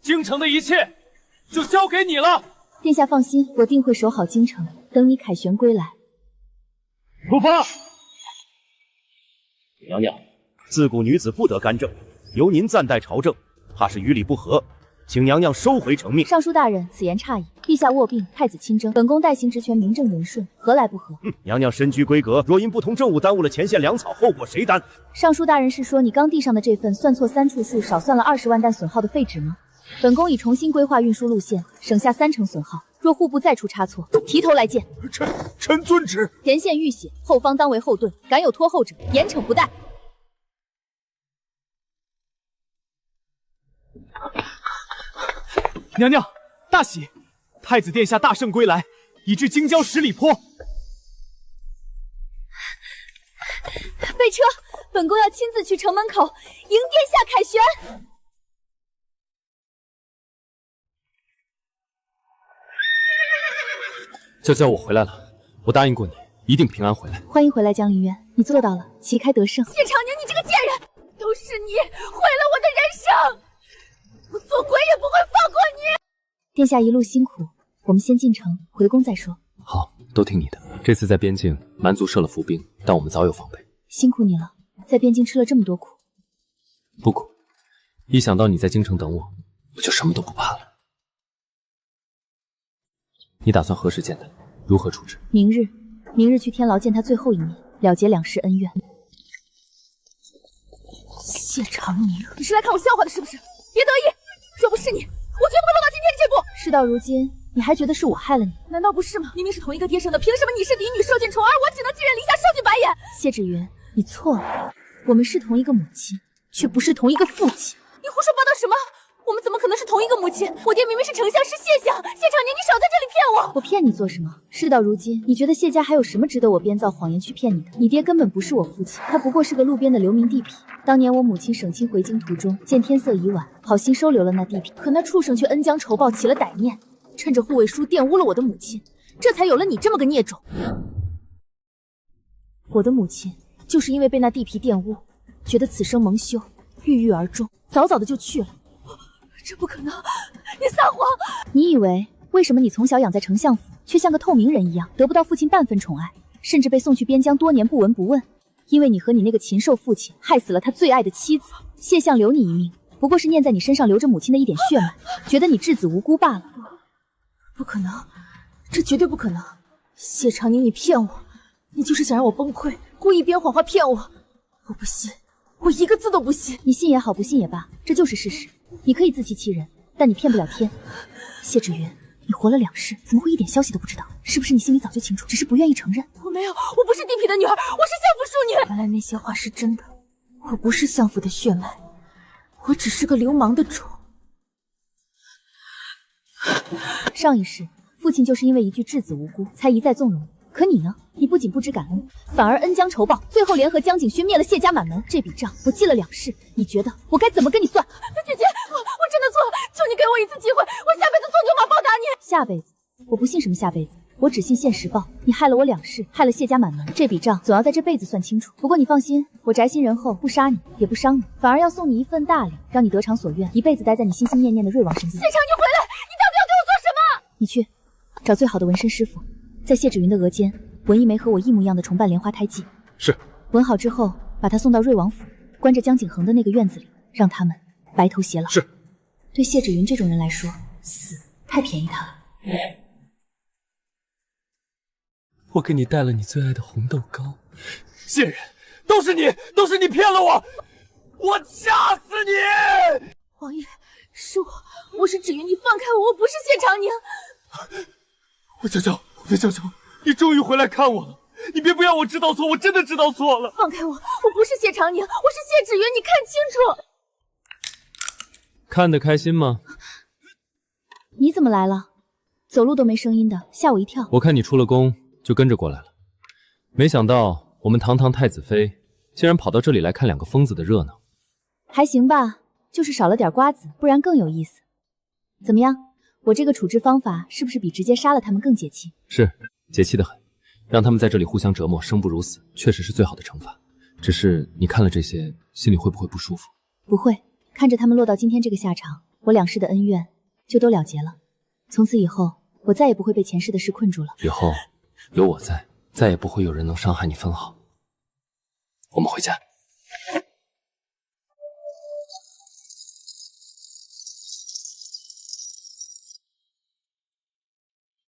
京城的一切就交给你了。殿下放心，我定会守好京城，等你凯旋归来。出发！娘娘，自古女子不得干政，由您暂代朝政，怕是于理不合，请娘娘收回成命。尚书大人，此言差矣。陛下卧病，太子亲征，本宫代行职权，名正言顺，何来不和？娘娘身居闺阁，若因不同政务耽误了前线粮草，后果谁担？尚书大人是说你刚递上的这份算错3处数，少算了20万担损耗的废纸吗？本宫已重新规划运输路线，省下3成损耗。若户部再出差错，提头来见。臣遵旨。前线遇险，后方当为后盾，敢有拖后者，严惩不贷。娘娘，大喜！太子殿下大胜归来，已至京郊10里坡。备车，本宫要亲自去城门口迎殿下凯旋。娇娇，我回来了，我答应过你，一定平安回来。欢迎回来，江凌渊，你做到了，旗开得胜。谢长宁，你这个贱人，都是你毁了我的人生，我做鬼也不会放过你。殿下一路辛苦，我们先进城，回宫再说。好，都听你的。这次在边境，蛮族设了伏兵，但我们早有防备。辛苦你了，在边境吃了这么多苦。不苦，一想到你在京城等我，我就什么都不怕了。你打算何时见他？如何处置？明日去天牢见他最后一面，了结两世恩怨。谢长宁，你是来看我笑话的，是不是？别得意，若不是你，我绝不会落到今天这步。事到如今，你还觉得是我害了你？难道不是吗？明明是同一个爹生的，凭什么你是嫡女受尽宠，而我只能寄人篱下受尽白眼？谢芷云，你错了，我们是同一个母亲，却不是同一个父亲。你胡说八道什么？我们怎么可能是同一个母亲？我爹明明是丞相，是谢相。谢长宁，你少在这里骗我！我骗你做什么？事到如今，你觉得谢家还有什么值得我编造谎言去骗你的？你爹根本不是我父亲，他不过是个路边的流民地痞。当年我母亲省亲回京途中，见天色已晚，好心收留了那地痞，可那畜生却恩将仇报，起了歹念，趁着护卫书玷污了我的母亲，这才有了你这么个孽种。我的母亲就是因为被那地痞玷污，觉得此生蒙羞，郁郁而终，早早的就去了。这不可能！你撒谎！你以为为什么你从小养在丞相府，却像个透明人一样，得不到父亲半分宠爱，甚至被送去边疆多年不闻不问？因为你和你那个禽兽父亲害死了他最爱的妻子。谢相留你一命，不过是念在你身上流着母亲的一点血脉，觉得你稚子无辜罢了。不可能，这绝对不可能！谢长宁，你骗我，你就是想让我崩溃，故意编谎话骗我。我不信，我一个字都不信。你信也好，不信也罢，这就是事实。你可以自欺欺人，但你骗不了天。谢芷云，你活了2世，怎么会一点消息都不知道？是不是你心里早就清楚，只是不愿意承认？我没有，我不是地痞的女儿，我是相府庶女。原来那些话是真的，我不是相府的血脉，我只是个流氓的种。上一世，父亲就是因为一句稚子无辜，才一再纵容你。可你呢？你不仅不知感恩，反而恩将仇报，最后联合江景轩灭了谢家满门。这笔账我记了2世，你觉得我该怎么跟你算？姐姐，我真的错了，求你给我一次机会，我下辈子做牛马报答你。下辈子？我不信什么下辈子，我只信现实报。你害了我2世，害了谢家满门，这笔账总要在这辈子算清楚。不过你放心，我宅心仁厚，不杀你，也不伤你，反而要送你一份大礼，让你得偿所愿，一辈子待在你心心念念的瑞王身边。谢长宁回来，你到底要给我做什么？你去找最好的纹身师傅，在谢芷云的额间纹一枚和我一模一样的重瓣莲花胎记。是。纹好之后，把他送到瑞王府，关着江景恒的那个院子里，让他们白头偕老。是。对谢芷云这种人来说，死太便宜他了。我给你带了你最爱的红豆糕，贱人，都是你骗了我，我掐死你！王爷，是我是芷云，你放开我，我不是谢长宁。我的娇娇，你终于回来看我了，你别不让我知道错，我真的知道错了。放开我，我不是谢长宁，我是谢芷云，你看清楚。看得开心吗？你怎么来了？走路都没声音的，吓我一跳。我看你出了宫，就跟着过来了。没想到我们堂堂太子妃竟然跑到这里来看2个疯子的热闹。还行吧，就是少了点瓜子，不然更有意思。怎么样？我这个处置方法是不是比直接杀了他们更解气？是，解气得很。让他们在这里互相折磨，生不如死，确实是最好的惩罚。只是你看了这些，心里会不会不舒服？不会，看着他们落到今天这个下场，我2世的恩怨就都了结了。从此以后，我再也不会被前世的事困住了。以后有我在，再也不会有人能伤害你分毫。我们回家。